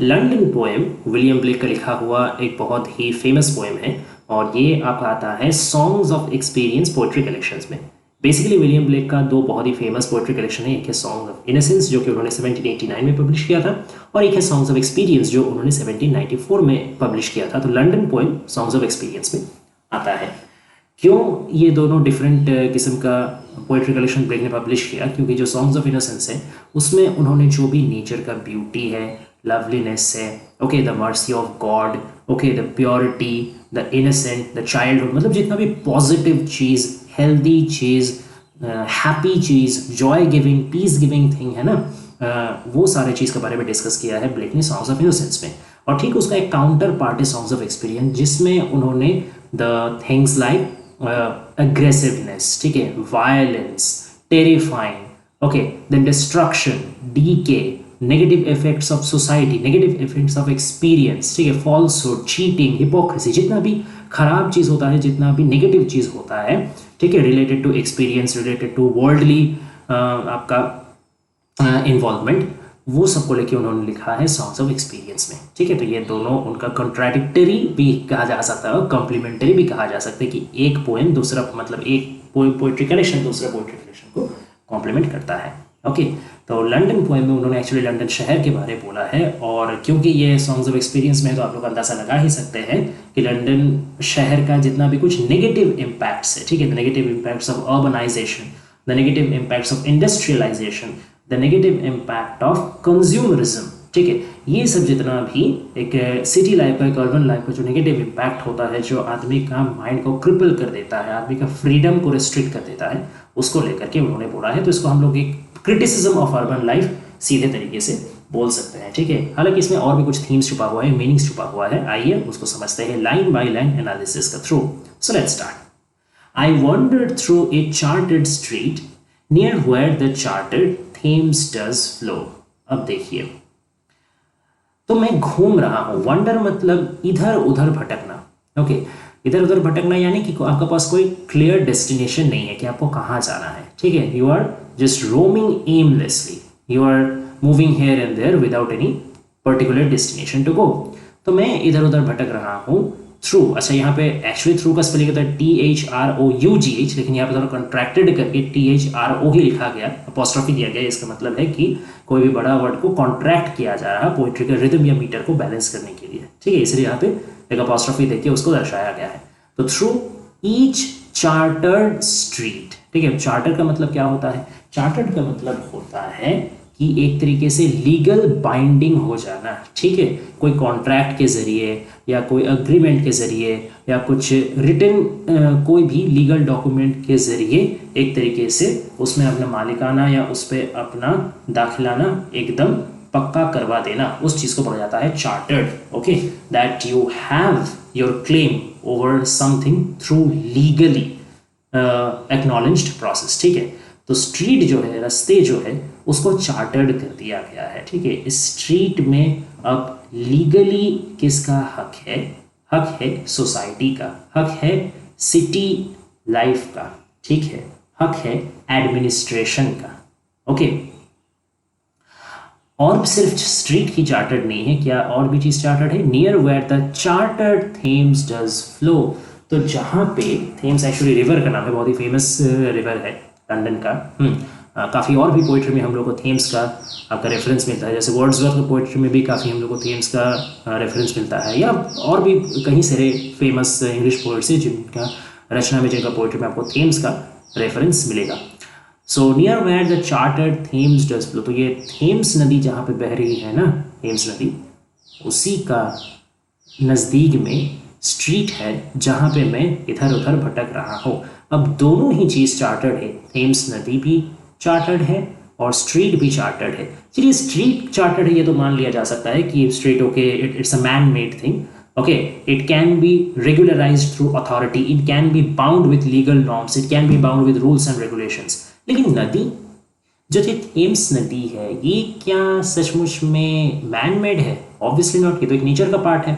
London poem William Blake का लिखा हुआ एक बहुत ही फेमस पोएम है और ये आपका आता है songs of experience poetry collections में। बेसिकली विलियम ब्लेक का दो बहुत ही फेमस पोएट्री कलेक्शन है, एक है सॉन्ग ऑफ इनोसेंस जो कि उन्होंने 1789 में पब्लिश किया था और एक है सॉन्ग्स ऑफ एक्सपीरियंस जो उन्होंने 1794 में पब्लिश किया था। तो London poem songs of experience में आता है। क्यों ये दोनों डिफरेंट किस्म का पोएट्री कलेक्शन ब्लेक ने पब्लिश किया? क्योंकि जो सॉन्ग्स ऑफ इनोसेंस है उसमें उन्होंने जो भी नेचर का ब्यूटी है, लवलीनेस है, okay, the mercy of God, okay, the purity, the innocent, the childhood, मतलब जितना भी पॉजिटिव चीज़, हेल्दी चीज़, हैप्पी चीज़, joy giving, peace giving thing है ना, वो सारे चीज़ के बारे में डिस्कस किया है ब्लेक ने सॉन्ग्स ऑफ इनोसेंस में। और ठीक उसका एक काउंटर पार्ट है सॉन्ग्स ऑफ एक्सपीरियंस जिसमें उन्होंने द थिंग्स लाइक अग्रेसिवनेस, ठीक है, violence, terrifying, okay, then destruction, डीके, negative effects of society, negative effects of experience, ठीक है, फॉल्सहुड, चीटिंग, हिपोक्रेसी, जितना भी खराब चीज़ होता है, जितना भी नेगेटिव चीज़ होता है, ठीक है, related to experience, related to worldly आपका इन्वॉल्वमेंट, वो सबको लेके उन्होंने लिखा है सॉन्ग्स ऑफ एक्सपीरियंस में। ठीक है, तो ये दोनों उनका कॉन्ट्राडिक्टरी भी कहा जा सकता है और कॉम्प्लीमेंटरी भी कहा जा सकता है कि एक पोएम दूसरा, मतलब एक पोएट्री कलेक्शन दूसरा पोएट्री कलेक्शन को कॉम्प्लीमेंट करता है। ओके, तो लंदन पोएम में उन्होंने एक्चुअली लंदन शहर के बारे में बोला है और क्योंकि ये सॉन्ग्स ऑफ एक्सपीरियंस में है तो आप लोग अंदाजा लगा ही सकते हैं कि लंदन शहर का जितना भी कुछ नेगेटिव इम्पैक्ट्स है, ठीक है, the negative impacts of urbanisation, the negative impacts of industrialisation, the negative impact of consumerism, ठीक है, ये सब जितना भी एक सिटी लाइफ का, एक अर्बन लाइफ का जो नेगेटिव इम्पैक्ट होता है, जो आदमी का माइंड को क्रिपल कर देता है, आदमी का फ्रीडम को रिस्ट्रिक्ट कर देता है, उसको लेकर के उन्होंने बोला है। तो इसको हम लोग एक क्रिटिसिज्म ऑफ अर्बन लाइफ सीधे तरीके से बोल सकते हैं। ठीक है, हालांकि इसमें और भी कुछ थीम्स छुपा हुआ है, मीनिंग्स छुपा हुआ है, आइए उसको समझते हैं लाइन बाय लाइन एनालिसिस का through. So let's start. I wandered through a chartered street near where the chartered Thames does flow. अब देखिए, तो मैं घूम रहा हूं, वंडर मतलब इधर उधर भटकना। ओके, इधर उधर भटकना यानी कि आपका पास कोई क्लियर डेस्टिनेशन नहीं है कि आपको कहाँ जाना है। ठीक है, you are just roaming aimlessly, you are moving here and there without any particular destination to go. तो मैं इधर उधर भटक रहा हूँ थ्रू। अच्छा, यहाँ पे एक्चुअली थ्रू का स्पेलिंग होता है THROUGH, लेकिन यहाँ पे थोड़ा कॉन्ट्रैक्टेड करके THRO ही लिखा गया, अपॉस्ट्रोफी दिया गया। इसका मतलब है कि कोई भी बड़ा वर्ड को कॉन्ट्रैक्ट किया जा रहा है पोइट्री के रिदम या मीटर को बैलेंस करने के लिए। ठीक है, इसलिए यहाँ पे एक अपॉस्ट्रोफी देके उसको दर्शाया गया है। तो थ्रू ईच चार्टर्ड स्ट्रीट, ठीक है, चार्टर का मतलब क्या होता है? चार्टर्ड का मतलब होता है कि एक तरीके से लीगल बाइंडिंग हो जाना। ठीक है, कोई कॉन्ट्रैक्ट के जरिए या कोई अग्रीमेंट के जरिए या कुछ रिटन कोई भी लीगल डॉक्यूमेंट के जरिए एक तरीके से उसमें अपना मालिकाना या उस पर अपना दाखिलाना एकदम पक्का करवा देना, उस चीज़ को बोला जाता है chartered. Okay, that you have your claim over something through legally acknowledged process. ठीक है, तो स्ट्रीट जो है, रास्ते जो है, उसको चार्टर्ड कर दिया गया है। ठीक है, इस स्ट्रीट में अब लीगली किसका हक है? हक है सोसाइटी का, हक है सिटी लाइफ का, ठीक है, हक है एडमिनिस्ट्रेशन का। ओके, और सिर्फ स्ट्रीट ही चार्टर्ड नहीं है, क्या और भी चीज चार्टर्ड है? Near where the chartered Thames does flow, तो जहां पे थेम्स एक्चुअली रिवर का नाम है, बहुत ही फेमस रिवर है लंदन का। काफ़ी और भी पोइट्री में हम लोग को थेम्स का आपका रेफरेंस मिलता है, जैसे वर्ड्सवर्थ की पोइट्री में भी काफ़ी हम लोग को थेम्स का रेफरेंस मिलता है, या और भी कहीं सारे फेमस इंग्लिश पोइट्स हैं जिनका रचना में, जिनका पोइट्री में आपको थेम्स का रेफरेंस मिलेगा। So near where the chartered Thames does flow, तो ये थेम्स नदी जहाँ पे बह रही है ना, थेम्स नदी, उसी का नज़दीक में स्ट्रीट है जहाँ पे मैं इधर उधर भटक रहा हूँ। अब दोनों ही चीज़ चार्टर्ड है, थेम्स नदी भी चार्टर्ड है और स्ट्रीट भी चार्टर्ड है। चलिए, स्ट्रीट चार्टर्ड है ये तो मान लिया जा सकता है कि street okay, it's a man made thing. Okay, it can be regularised through authority, it can be bound with legal norms, it can be bound with rules and regulations. लेकिन नदी जो ये थेम्स नदी है, ये क्या सचमुच में मैन मेड है? ऑब्वियसली नॉट, ये तो एक नेचर का पार्ट है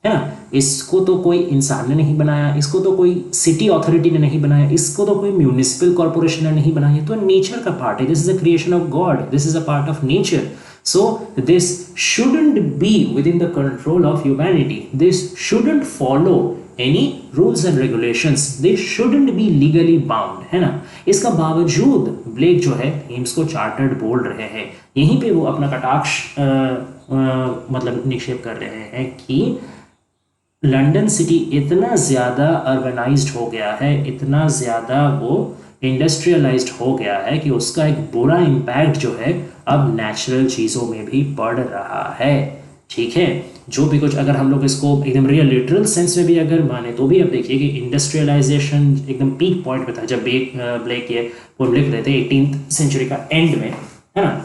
ना। इसको तो कोई इंसान ने नहीं बनाया, इसको तो कोई सिटी अथॉरिटी ने नहीं बनाया, इसको तो कोई म्यूनिसिपल कॉर्पोरेशन ने नहीं बनाया, तो नेचर का पार्ट है। This is a creation of God, this is a part of nature. So this shouldn't be within the control of humanity. This shouldn't follow any rules and regulations. They shouldn't be legally bound, है ना। इसका बावजूद black जो है themes को chartered बोल रहे हैं। यहीं पे वो अपना कटाक्ष मतलब निक्षेप कर रहे हैं कि लंदन सिटी इतना ज़्यादा अर्बनाइज्ड हो गया है, इतना ज़्यादा वो इंडस्ट्रियलाइज्ड हो गया है कि उसका एक बुरा इम्पैक्ट जो है अब नेचुरल चीज़ों में भी पड़ रहा है। ठीक है, जो भी कुछ अगर हम लोग इसको एकदम रियल लिटरल सेंस में भी अगर माने तो भी अब देखिए कि इंडस्ट्रियलाइजेशन एकदम पीक पॉइंट पे था जब ब्लेक ये वो लिख रहे थे 18th सेंचुरी का एंड में, है ना।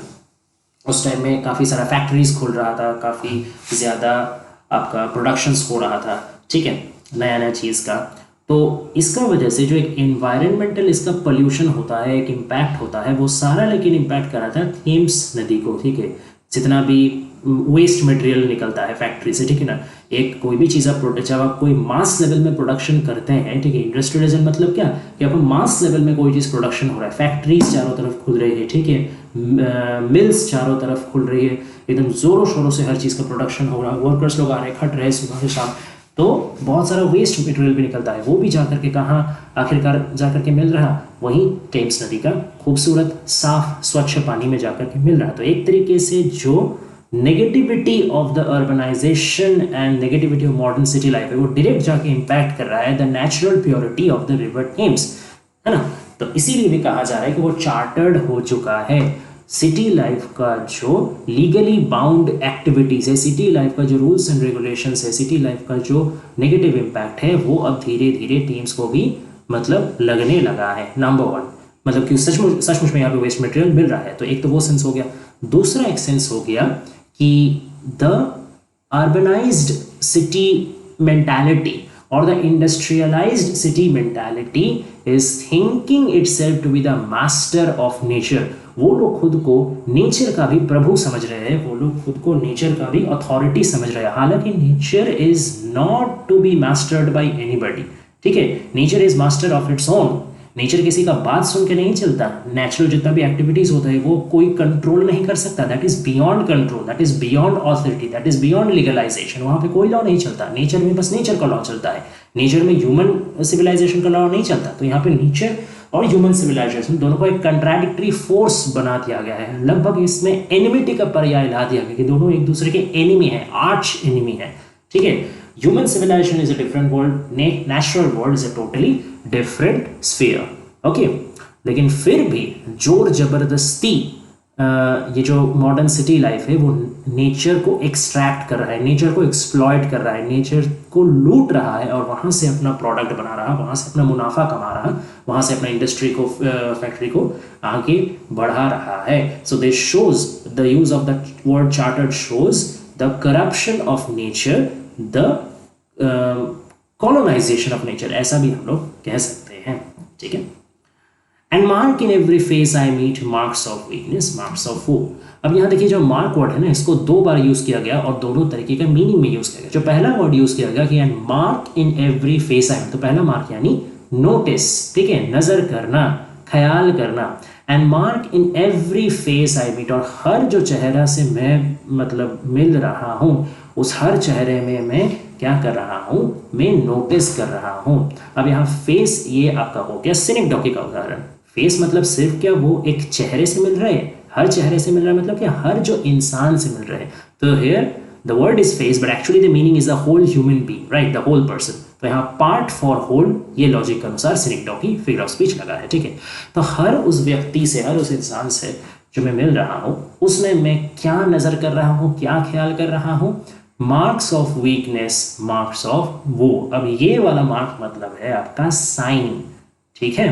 उस टाइम में काफ़ी सारा फैक्ट्रीज खुल रहा था, काफ़ी ज़्यादा आपका प्रोडक्शंस हो रहा था, ठीक है, नया नया चीज़ का। तो इसका वजह से जो एक इन्वायरमेंटल इसका पोल्यूशन होता है, एक इम्पैक्ट होता है, वो सारा लेकिन इम्पैक्ट कर रहा था थेम्स नदी को, ठीक है। जितना भी वेस्ट मटेरियल निकलता है फैक्ट्री से, ठीक है ना, एक कोई भी चीज़ आप जब आप कोई मास लेवल में प्रोडक्शन करते हैं, ठीक है, इंडस्ट्रियलाइजेशन मतलब क्या कि आप मास लेवल में कोई चीज़ प्रोडक्शन हो रहा है, फैक्ट्रीज चारों तरफ खुल रही है, ठीक है, मिल्स चारों तरफ खुल रही है, एकदम ज़ोरों शोरों से हर चीज़ का प्रोडक्शन हो रहा है, वर्कर्स लोग आ रहे हैं, खट रहे सुबह से शाम, तो बहुत सारा वेस्ट मटेरियल भी निकलता है, वो भी जाकर के कहाँ आखिरकार जाकर के मिल रहा, वहीं टेम्स नदी का खूबसूरत साफ स्वच्छ पानी में जाकर के मिल रहा। तो एक तरीके से जो negativity of the urbanisation and negativity of modern city life है वो डायरेक्ट जाके इम्पैक्ट कर रहा है the natural purity of the river Thames, है ना। तो इसीलिए भी कहा जा रहा है कि वो चार्टर्ड हो चुका है। सिटी लाइफ का जो लीगली बाउंड एक्टिविटीज़ है, सिटी लाइफ का जो रूल्स एंड रेगुलेशंस है, सिटी लाइफ का जो नेगेटिव इम्पैक्ट है, वो अब धीरे धीरे टीम्स को भी मतलब लगने लगा है। नंबर वन, मतलब कि सचमुच में यहाँ पे वेस्ट मटेरियल मिल रहा है, तो एक तो वो सेंस हो गया। दूसरा एक सेंस हो गया कि the urbanised city mentality or the industrialized city mentality is thinking itself to be the master of nature। वो लोग खुद को नेचर का भी प्रभु समझ रहे हैं, वो लोग खुद को नेचर का भी अथॉरिटी समझ रहे हैं, हालांकि nature is not to be mastered by anybody, ठीक है। Nature is master of its own. Nature किसी का बात सुन के नहीं चलता। नेचुरल जितना भी एक्टिविटीज होता है वो कोई कंट्रोल नहीं कर सकता, that is beyond control, that is beyond authority, that is beyond legalisation. वहां पे कोई लॉ नहीं चलता, नेचर में बस नेचर का लॉ चलता है, नेचर में ह्यूमन सिविलाइजेशन का लॉ नहीं चलता। तो यहाँ पे नेचर और ह्यूमन सिविलाइजेशन दोनों को एक कंट्राडिक्टरी फोर्स बना दिया गया है, लगभग इसमें एनिमिटी का पर्याय ला दिया गया कि दोनों एक दूसरे के एनिमी है, आर्च एनिमी है, ठीक है। Human civilisation is a different world, natural world is a totally different sphere, okay. लेकिन फिर भी जोर जबरदस्ती ये जो मॉडर्न सिटी लाइफ है वो नेचर को एक्सट्रैक्ट कर रहा है, नेचर को एक्सप्लॉइट कर रहा है, नेचर को लूट रहा है और वहाँ से अपना प्रोडक्ट बना रहा है, वहाँ से अपना मुनाफा कमा रहा है, वहाँ से अपना इंडस्ट्री को फैक्ट्री को आगे बढ़ा रहा है। So this shows the use of the word chartered shows the corruption of nature, the colonisation of nature, ऐसा भी हम लोग कह सकते हैं, ठीक है। And mark in every face I meet marks of weakness, marks of वो। अब यहाँ देखिए जो मार्क वर्ड है ना, इसको दो बार यूज किया गया और दोनों तरीके का मीनिंग में यूज किया गया। जो पहला वर्ड यूज किया गया कि and mark in every face I meet, तो पहला मार्क यानी नोटिस, ठीक है, नजर करना, ख्याल करना। And mark in every face I meet, और हर जो चेहरा से मैं मतलब मिल रहा हूँ उस हर चेहरे में मैं क्या कर रहा हूँ, मैं नोटिस कर रहा हूँ। अब यहाँ फेस ये आपका हो गया सिनेक्डोकी का उदाहरण। फेस मतलब सिर्फ क्या वो एक चेहरे से मिल रहे हैं, हर चेहरे से मिल रहा है मतलब क्या हर जो इंसान से मिल रहे हैं। तो here the word is face but actually the meaning is the whole human being, right, the whole person. तो यहाँ पार्ट फॉर होल ये लॉजिक के अनुसार सिनेक्डोकी फिगर ऑफ स्पीच लगा है, ठीक है। तो हर उस व्यक्ति से, हर उस इंसान से जो मैं मिल रहा हूँ उसमें मैं क्या नजर कर रहा हूँ, क्या ख्याल कर रहा हूँ, marks of weakness, marks of वो। अब ये वाला मार्क मतलब है आपका साइन, ठीक है,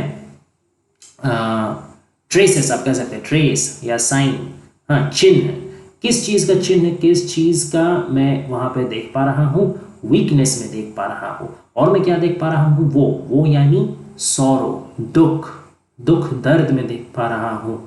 ट्रेसेस आप कह सकते हैं, ट्रेस या साइन, हाँ, चिन्ह। किस चीज़ का चिन्ह, किस चीज़ का मैं वहाँ पे देख पा रहा हूँ, वीकनेस में देख पा रहा हूँ। और मैं क्या देख पा रहा हूँ, वो यानी सौरो, दुख, दुख दर्द में देख पा रहा हूँ,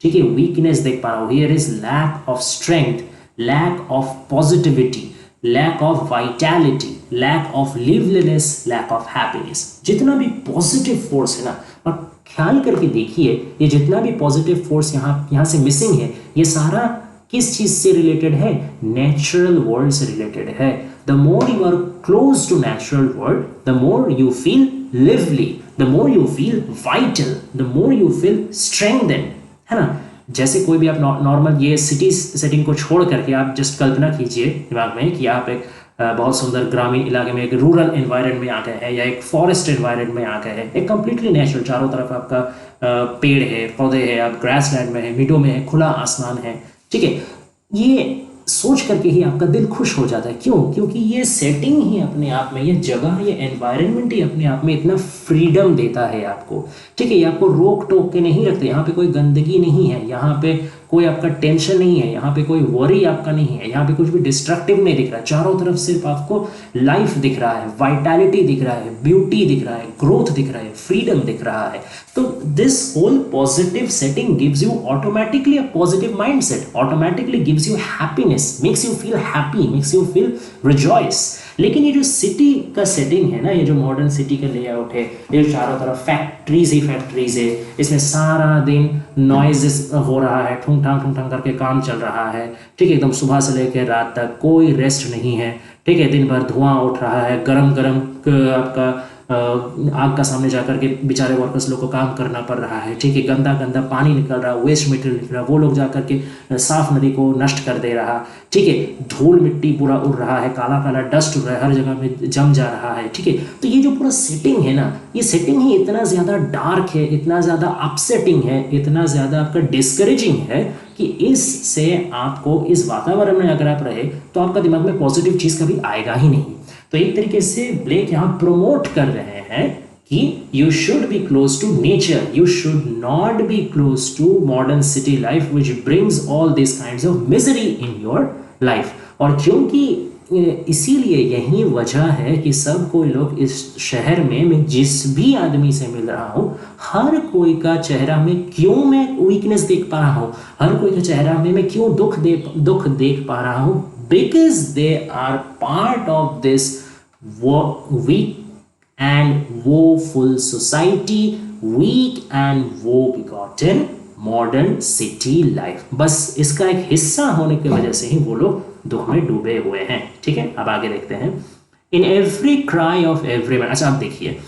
ठीक है, वीकनेस देख पा रहा हूँ। Here is lack of strength, lack of positivity, lack of vitality, lack of liveliness, lack of happiness. जितना भी पॉजिटिव फोर्स है ना, और ख्याल करके देखिए ये जितना भी पॉजिटिव फोर्स यहाँ से मिसिंग है, ये सारा किस चीज से रिलेटेड है? नेचुरल वर्ल्ड से रिलेटेड है। The more you are close to natural world, the more you feel lively, the more you feel vital, the more you feel strengthen, है ना। जैसे कोई भी आप नॉर्मल ये सिटी सेटिंग को छोड़ करके आप जस्ट कल्पना कीजिए दिमाग में कि आप एक बहुत सुंदर ग्रामीण इलाके में, एक रूरल एनवायरनमेंट में आ गए हैं या एक फॉरेस्ट एनवायरनमेंट में आ गए हैं, एक कंप्लीटली नेचुरल, चारों तरफ आपका पेड़ है, पौधे हैं, आप ग्रास लैंड में है, मीडो में है, खुला आसमान है, ठीक है। ये सोच करके ही आपका दिल खुश हो जाता है। क्यों? क्योंकि ये सेटिंग ही अपने आप में, ये जगह, ये एनवायरनमेंट ही अपने आप में इतना फ्रीडम देता है आपको, ठीक है। ये आपको रोक टोक के नहीं रखते, यहाँ पे कोई गंदगी नहीं है, यहाँ पे कोई आपका टेंशन नहीं है, यहाँ पे कोई वरी आपका नहीं है, यहाँ पे कुछ भी डिस्ट्रक्टिव नहीं दिख रहा है, चारों तरफ सिर्फ आपको लाइफ दिख रहा है, वाइटैलिटी दिख रहा है, ब्यूटी दिख रहा है, ग्रोथ दिख रहा है, फ्रीडम दिख रहा है। तो this whole positive setting gives you automatically a positive mindset, automatically gives you happiness, makes you feel happy, makes you feel rejoice. लेकिन ये जो सिटी का सेटिंग है ना, ये जो मॉडर्न सिटी का लेआउट है, ये चारों तरफ फैक्ट्रीज ही फैक्ट्रीज है, इसमें सारा दिन नॉइजेस हो रहा है, ठुंग ठांग करके काम चल रहा है, ठीक है। एकदम सुबह से लेकर रात तक कोई रेस्ट नहीं है, ठीक है। दिन भर धुआं उठ रहा है, गरम गरम आपका आग का सामने जाकर के बेचारे वर्कर्स लोग को काम करना पड़ रहा है, ठीक है। गंदा गंदा पानी निकल रहा है, वेस्ट मटेरियल निकल रहा है, वो लोग जाकर के साफ नदी को नष्ट कर दे रहा, ठीक है। धूल मिट्टी पूरा उड़ रहा है, काला काला डस्ट उड़ रहा है, हर जगह में जम जा रहा है, ठीक है। तो ये जो पूरा सेटिंग है ना, ये सेटिंग ही इतना ज़्यादा डार्क है, इतना ज़्यादा अपसेटिंग है, इतना ज़्यादा आपका डिस्करेजिंग है कि इससे आपको, इस वातावरण में अगर आप रहे तो आपका दिमाग में पॉजिटिव चीज़ कभी आएगा ही नहीं। तो एक तरीके से ब्लेक यहाँ प्रोमोट कर रहे हैं कि you should be close to nature, you should not be close to modern city life which brings all this kinds of misery in your life. और क्योंकि इसीलिए यही वजह है कि सब कोई लोग इस शहर में, मैं जिस भी आदमी से मिल रहा हूँ, हर कोई का चेहरा में क्यों मैं वीकनेस देख पा रहा हूँ, हर कोई का चेहरा में मैं क्यों दुख देख पा रहा हूँ, because they are part of this weak and woeful society, weak and woe begotten modern city life। बस इसका एक हिस्सा होने की वजह से ही वो लोग दुख में डूबे हुए हैं, ठीक है। अब आगे देखते हैं। In every cry of every man, अच्छा आप देखिए,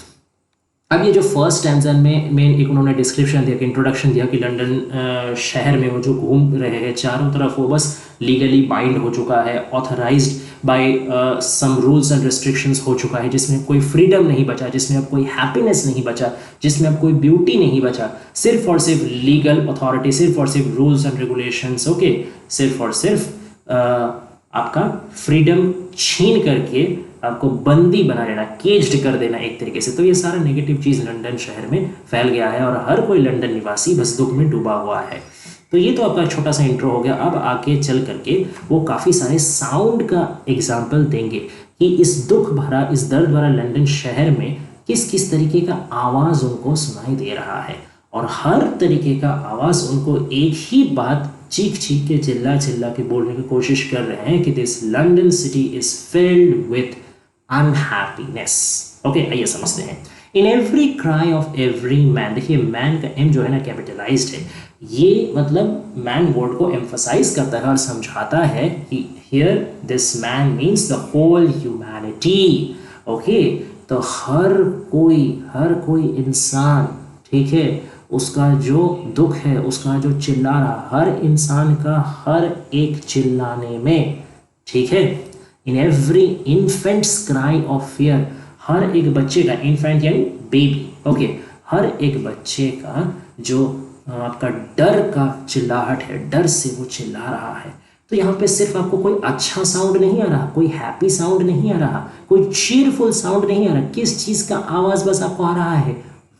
अब ये जो फर्स्ट स्टैंजा में एक उन्होंने डिस्क्रिप्शन दिया कि इंट्रोडक्शन दिया कि लंदन शहर में वो जो घूम रहे हैं, चारों तरफ वो बस लीगली बाइंड हो चुका है, authorised by some rules and restrictions हो चुका है, जिसमें कोई फ्रीडम नहीं बचा, जिसमें अब कोई हैप्पीनेस नहीं बचा, जिसमें अब कोई ब्यूटी नहीं बचा, सिर्फ और सिर्फ लीगल अथॉरिटी, सिर्फ और सिर्फ रूल्स एंड रेगुलेशंस, ओके, सिर्फ और सिर्फ आपका फ्रीडम छीन करके आपको बंदी बना लेना, केज्ड कर देना एक तरीके से। तो ये सारा नेगेटिव चीज़ लंदन शहर में फैल गया है और हर कोई लंदन निवासी बस दुख में डूबा हुआ है। तो ये तो आपका छोटा सा इंट्रो हो गया। अब आगे चल करके वो काफ़ी सारे साउंड का एग्जाम्पल देंगे कि इस दुख भरा, इस दर्द भरा लंदन शहर में किस किस तरीके का आवाज़ उनको सुनाई दे रहा है, और हर तरीके का आवाज़ उनको एक ही बात चीख चीख के, चिल्ला चिल्ला के बोलने की कोशिश कर रहे हैं कि this London city is filled with unhappiness. Okay, आइए समझते हैं। In every cry of every man, देखिए मैन का एम जो है ना कैपिटलाइज्ड है, ये मतलब मैन वर्ड को एम्फसाइज करता है और समझाता है कि here this man means the whole humanity. Okay, तो हर कोई इंसान, ठीक है, उसका जो दुख है, उसका जो चिल्ला रहा, हर इंसान का हर एक चिल्लाने में, ठीक है, in every infant's cry of fear, हर एक बच्चे का, इन्फेंट यानी बेबी, ओके, हर एक बच्चे का जो आपका डर का चिल्लाहट है, डर से वो चिल्ला रहा है। तो यहाँ पे सिर्फ आपको कोई अच्छा साउंड नहीं आ रहा, कोई हैप्पी साउंड नहीं आ रहा, कोई चीयरफुल साउंड नहीं आ रहा। किस चीज़ का आवाज़ बस आपको आ रहा है?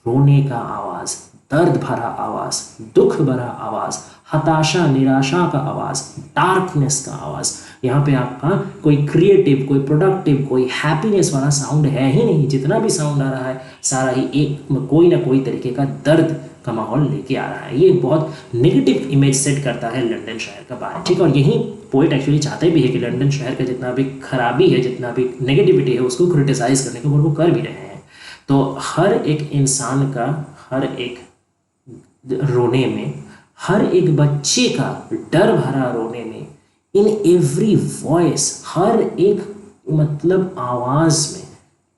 रोने का आवाज़, दर्द भरा आवाज़, दुख भरा आवाज़, हताशा निराशा का आवाज़, डार्कनेस का आवाज़। यहाँ पे आपका कोई क्रिएटिव, कोई प्रोडक्टिव, कोई हैप्पीनेस वाला साउंड है ही नहीं। जितना भी साउंड आ रहा है सारा ही एक कोई ना कोई तरीके का दर्द का माहौल लेके आ रहा है। ये बहुत नेगेटिव इमेज सेट करता है लंदन शहर का बाहर, ठीक है। और यही पोइट एक्चुअली चाहते भी है कि लंदन शहर का जितना भी खराबी है, जितना भी नेगेटिविटी है, उसको क्रिटिसाइज करने को वो कर भी रहे हैं। तो हर एक इंसान का हर एक रोने में, हर एक बच्चे का डर भरा रोने में, इन एवरी वॉइस, हर एक मतलब आवाज़ में,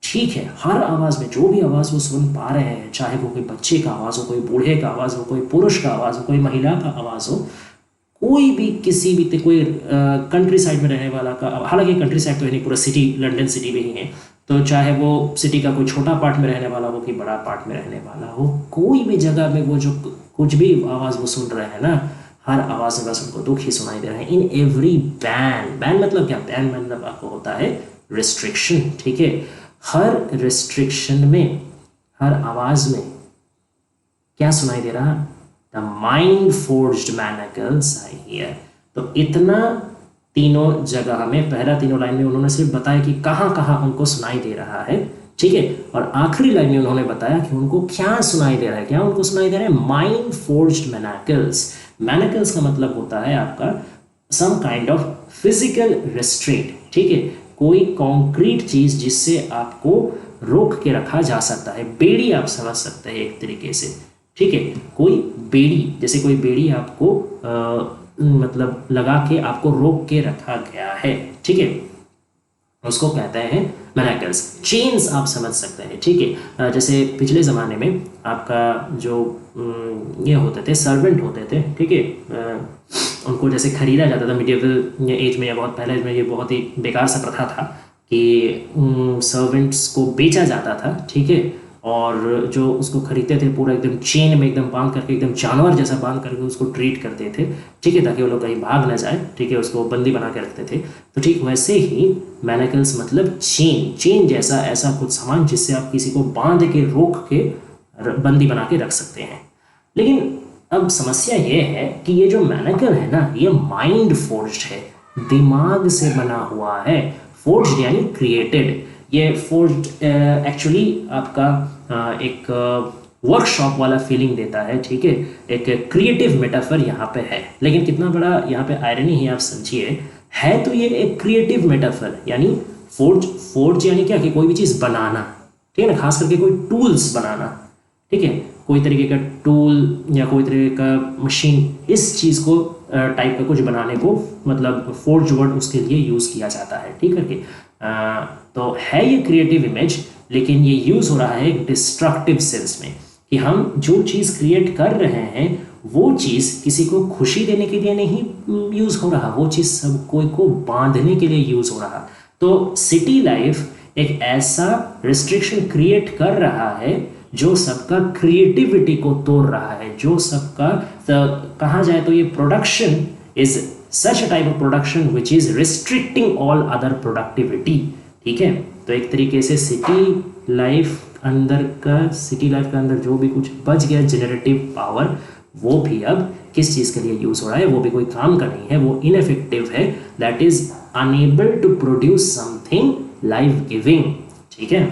ठीक है, हर आवाज़ में, जो भी आवाज़ वो सुन पा रहे हैं, चाहे वो कोई बच्चे का आवाज़ हो, कोई बूढ़े का आवाज़ हो, कोई पुरुष का आवाज़ हो, कोई महिला का आवाज़ हो, कोई भी किसी भी कोई कंट्री साइड में रहने वाला का, हालांकि कंट्री साइड तो है नहीं, पूरा सिटी, लंदन सिटी में ही है, तो चाहे वो सिटी का कोई छोटा पार्ट में रहने वाला हो कि बड़ा पार्ट में रहने वाला हो, कोई भी जगह में वो जो कुछ भी आवाज़ वो सुन रहे हैं ना, हर आवाज़ में बस उनको दुख ही सुनाई दे रहा है। इन एवरी बैन, बैन मतलब क्या, बैन मतलब आपको होता है रिस्ट्रिक्शन, ठीक है, हर रिस्ट्रिक्शन में, हर आवाज़ में क्या सुनाई दे रहा, the mind forged manacles I hear. तो इतना तीनों जगह में, पहला तीनों लाइन में उन्होंने सिर्फ बताया कि कहाँ कहाँ उनको सुनाई दे रहा है, ठीक है, और आखिरी लाइन में उन्होंने बताया कि उनको क्या सुनाई दे रहा है, क्या उनको सुनाई दे रहा है, माइंड फोर्ज्ड मैनिकल्स। मैनिकल्स का मतलब होता है आपका some kind of physical restraint, ठीक है, कोई कॉन्क्रीट चीज जिससे आपको रोक के रखा जा सकता है, बेड़ी आप समझ सकते हैं एक तरीके से, ठीक है, कोई बेड़ी, जैसे कोई बेड़ी आपको मतलब लगा के आपको रोक के रखा गया है, ठीक है, उसको कहते हैं मैनिकल्स। चेन्स आप समझ सकते हैं, ठीक है, जैसे पिछले ज़माने में आपका जो ये होते थे, सर्वेंट होते थे, ठीक है, उनको जैसे खरीदा जाता था मिडिएवल एज में या बहुत पहले में, ये बहुत ही बेकार सा प्रथा था कि सर्वेंट्स को बेचा जाता था, ठीक है, और जो उसको खरीदते थे पूरा एकदम चेन में एकदम बांध करके, एकदम जानवर जैसा बांध करके उसको ट्रीट करते थे, ठीक है, ताकि वो लोग कहीं भाग ना जाए, ठीक है, उसको बंदी बना के रखते थे। तो ठीक वैसे ही मैनिकल्स मतलब चेन, चेन जैसा ऐसा कुछ सामान जिससे आप किसी को बांध के, रोक के बंदी बना के रख सकते हैं। लेकिन अब समस्या ये है कि ये जो मैनिकल है ना, ये माइंड फोर्ज्ड है, दिमाग से बना हुआ है, फोर्ज्ड यानी क्रिएटेड। ये फोर्ज्ड एक्चुअली आपका एक वर्कशॉप वाला फीलिंग देता है, ठीक है, एक क्रिएटिव मेटाफर यहाँ पे है। लेकिन कितना बड़ा यहाँ पे आयरनी है आप समझिए, है तो ये एक क्रिएटिव मेटाफर, यानी फोर्ज यानी क्या कि कोई भी चीज़ बनाना, ठीक है ना, खास करके कोई टूल्स बनाना, ठीक है, कोई तरीके का टूल या कोई तरीके का मशीन, इस चीज़ को टाइप का कुछ बनाने को मतलब फोर्ज वर्ड उसके लिए यूज़ किया जाता है, ठीक है। तो है ये क्रिएटिव इमेज, लेकिन ये यूज़ हो रहा है एक डिस्ट्रक्टिव सेंस में, कि हम जो चीज़ क्रिएट कर रहे हैं वो चीज़ किसी को खुशी देने के लिए नहीं यूज़ हो रहा, वो चीज़ सब कोई को बांधने के लिए यूज़ हो रहा। तो सिटी लाइफ एक ऐसा रिस्ट्रिक्शन क्रिएट कर रहा है जो सबका क्रिएटिविटी को तोड़ रहा है, जो सबका कहा जाए तो ये production is such a type of production which is restricting all other productivity, ठीक है। तो एक तरीके से सिटी लाइफ का अंदर जो भी कुछ बच गया जनरेटिव पावर, वो भी अब किस चीज़ के लिए यूज़ हो रहा है, वो भी कोई काम का नहीं है, वो इनएफेक्टिव है, that is unable to produce something life giving, ठीक है।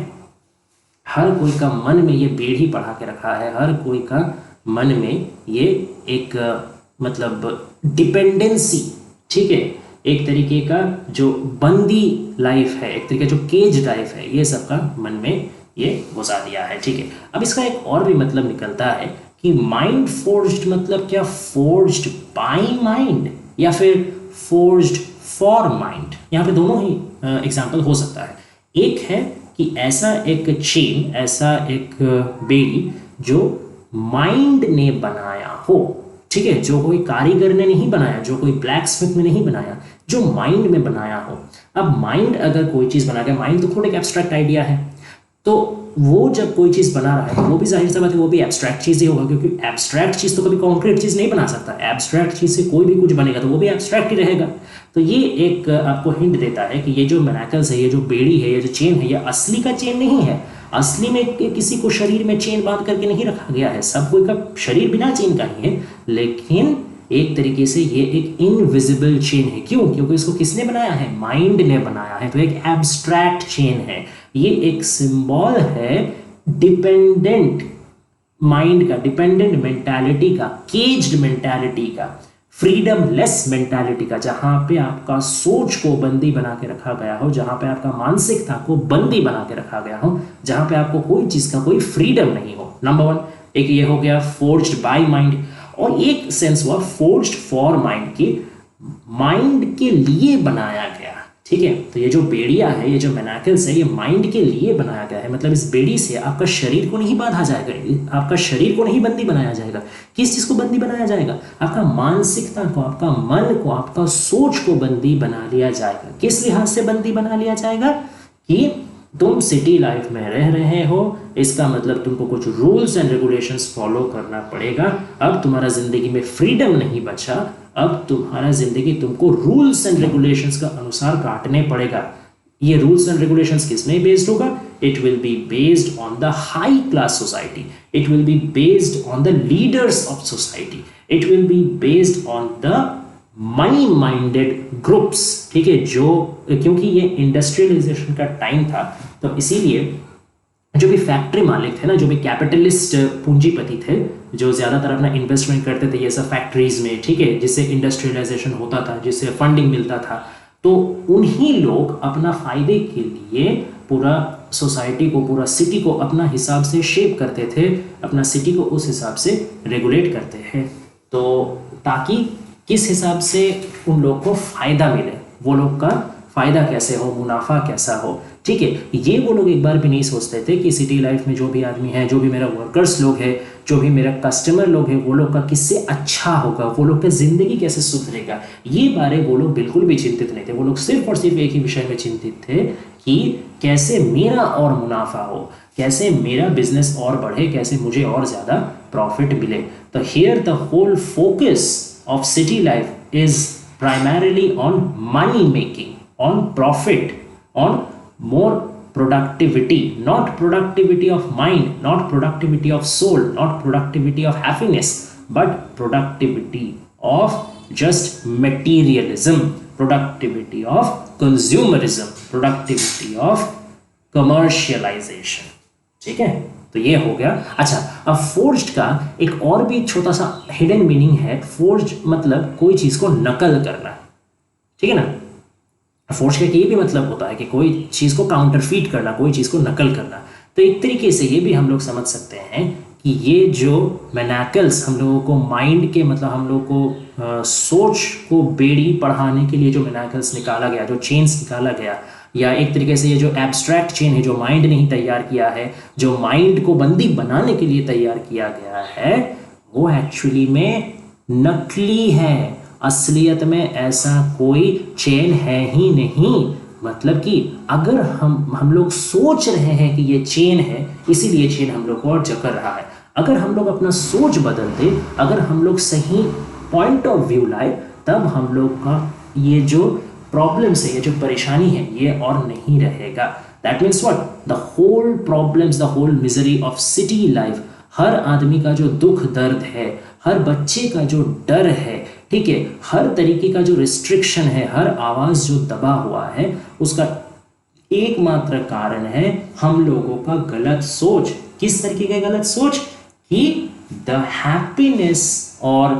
हर कोई का मन में ये बेड़ी पढ़ा के रखा है, हर कोई का मन में ये एक मतलब डिपेंडेंसी, ठीक है, एक तरीके का जो बंदी लाइफ है, एक तरीके जो केज लाइफ है, ये सबका मन में ये घुसा दिया है, ठीक है। अब इसका एक और भी मतलब निकलता है कि माइंड फोर्ज्ड मतलब क्या, फोर्ज्ड बाय माइंड या फिर फोर्ज्ड फॉर माइंड। यहाँ पे दोनों ही एग्जाम्पल हो सकता है। एक है कि ऐसा एक चेन, ऐसा एक बेड़ी जो माइंड ने बनाया हो, ठीक है, जो कोई कारीगर ने नहीं बनाया, जो कोई ब्लैक स्मिथ ने नहीं बनाया, जो माइंड में बनाया हो। अब माइंड अगर कोई चीज़ बना गया, माइंड तो खुद एक एब्स्ट्रैक्ट आइडिया है, तो वो जब कोई चीज़ बना रहा है तो वो भी जाहिर सा बात है वो भी एब्स्ट्रैक्ट चीज़ ही होगा, क्योंकि एब्स्ट्रैक्ट चीज़ तो कभी कॉन्क्रीट चीज़ नहीं बना सकता। एब्स्ट्रैक्ट चीज़ से कोई भी कुछ बनेगा तो वो भी एब्स्ट्रैक्ट ही रहेगा। तो ये एक आपको हिंट देता है कि ये जो मैनिकल्स है, ये जो बेड़ी है, ये जो चेन है, ये असली का चेन नहीं है। असली में किसी को शरीर में चेन बांध करके नहीं रखा गया है, सब कोई का शरीर बिना चेन का ही है, लेकिन एक तरीके से ये एक इनविजिबल चेन है। क्यों? क्योंकि इसको किसने बनाया है? माइंड ने बनाया है। तो एक एब्स्ट्रैक्ट चेन है, ये एक सिंबल है डिपेंडेंट माइंड का, डिपेंडेंट मेंटालिटी का, केज्ड मेंटालिटी का, फ्रीडम लेस मेंटालिटी का, जहां पे आपका सोच को बंदी बना के रखा गया हो, जहां पे आपका मानसिकता को बंदी बना के रखा गया हो, जहां पे आपको कोई चीज का कोई फ्रीडम नहीं हो। नंबर वन, एक ये हो गया फोर्ज्ड बाय माइंड। और एक सेंस हुआ फोर्ज्ड फॉर माइंड, की माइंड के लिए बनाया गया। ठीक है, तो ये जो बेड़िया है, ये जो मैनाकल्स है, ये माइंड के लिए बनाया गया है। मतलब इस बेड़ी से आपका शरीर को नहीं बांधा जाएगा, आपका शरीर को नहीं बंदी बनाया जाएगा। किस चीज को बंदी बनाया जाएगा? आपका मानसिकता को, आपका मन को, आपका सोच को बंदी बना लिया जाएगा। किस लिहाज से बंदी बना लिया जाएगा? कि तुम सिटी लाइफ में रह रहे हो, इसका मतलब तुमको कुछ रूल्स एंड रेगुलेशंस फॉलो करना पड़ेगा। अब तुम्हारा जिंदगी में फ्रीडम नहीं बचा, अब तुम्हारा जिंदगी तुमको रूल्स एंड रेगुलेशंस का अनुसार काटने पड़ेगा। ये रूल्स एंड रेगुलेशंस किस में बेस्ड होगा? It will be based on the high class society, it will be based on the leaders of society, it will be based on the money minded groups. ठीक है, जो क्योंकि ये industrialisation का time था, तो इसीलिए जो भी फैक्ट्री मालिक थे ना, जो भी कैपिटलिस्ट पूंजीपति थे, जो ज़्यादातर अपना इन्वेस्टमेंट करते थे ये सब फैक्ट्रीज में, ठीक है, जिससे इंडस्ट्रियलाइजेशन होता था, जिससे फंडिंग मिलता था, तो उन्हीं लोग अपना फायदे के लिए पूरा सोसाइटी को, पूरा सिटी को अपना हिसाब से शेप करते थे, अपना सिटी को उस हिसाब से रेगुलेट करते हैं। तो ताकि किस हिसाब से उन लोग को फायदा मिले, वो लोग का फायदा कैसे हो, मुनाफा कैसा हो। ठीक है, ये वो लोग एक बार भी नहीं सोचते थे कि सिटी लाइफ में जो भी आदमी है, जो भी मेरा वर्कर्स लोग है, जो भी मेरा कस्टमर लोग है, वो लोग का किससे अच्छा होगा, वो लोग का जिंदगी कैसे सुधरेगा, ये बारे वो लोग बिल्कुल भी चिंतित नहीं थे। वो लोग सिर्फ और सिर्फ एक ही विषय में चिंतित थे कि कैसे मेरा और मुनाफा हो, कैसे मेरा बिजनेस और बढ़े, कैसे मुझे और ज़्यादा प्रॉफिट मिले। तो here the whole focus of city life is primarily on money making, on profit, on more productivity, not productivity of mind, not productivity of soul, not productivity of happiness, but productivity of just materialism, productivity of consumerism, productivity of commercialization। ठीक है, तो ये हो गया। अच्छा, अब forged का एक और भी छोटा सा हिडन मीनिंग है। फोर्ज्ड मतलब कोई चीज को नकल करना, ठीक है ना। फोर्ज का ये भी मतलब होता है कि कोई चीज को काउंटरफीट करना, कोई चीज को नकल करना। तो एक तरीके से ये भी हम लोग समझ सकते हैं कि ये जो मैनाकल्स हम लोगों को माइंड के, मतलब हम लोग को सोच को बेड़ी पढ़ाने के लिए जो मैनाकल्स निकाला गया, जो चेन्स निकाला गया, या एक तरीके से ये जो एब्स्ट्रैक्ट चेन है, जो माइंड ने ही तैयार किया है, जो माइंड को बंदी बनाने के लिए तैयार किया गया है, वो एक्चुअली में नकली है। असलियत में ऐसा कोई चेन है ही नहीं। मतलब कि अगर हम लोग सोच रहे हैं कि ये चेन है, इसीलिए चेन हम लोग को और जकड़ रहा है। अगर हम लोग अपना सोच बदलते, अगर हम लोग सही पॉइंट ऑफ व्यू लाए, तब हम लोग का ये जो प्रॉब्लम्स है, ये जो परेशानी है, ये और नहीं रहेगा। That means what? The whole problems, the whole misery of city life, हर आदमी का जो दुख दर्द है, हर बच्चे का जो डर है, ठीक है, हर तरीके का जो रिस्ट्रिक्शन है, हर आवाज जो दबा हुआ है, उसका एकमात्र कारण है हम लोगों का गलत सोच। किस तरीके का गलत सोच? कि द हैप्पीनेस और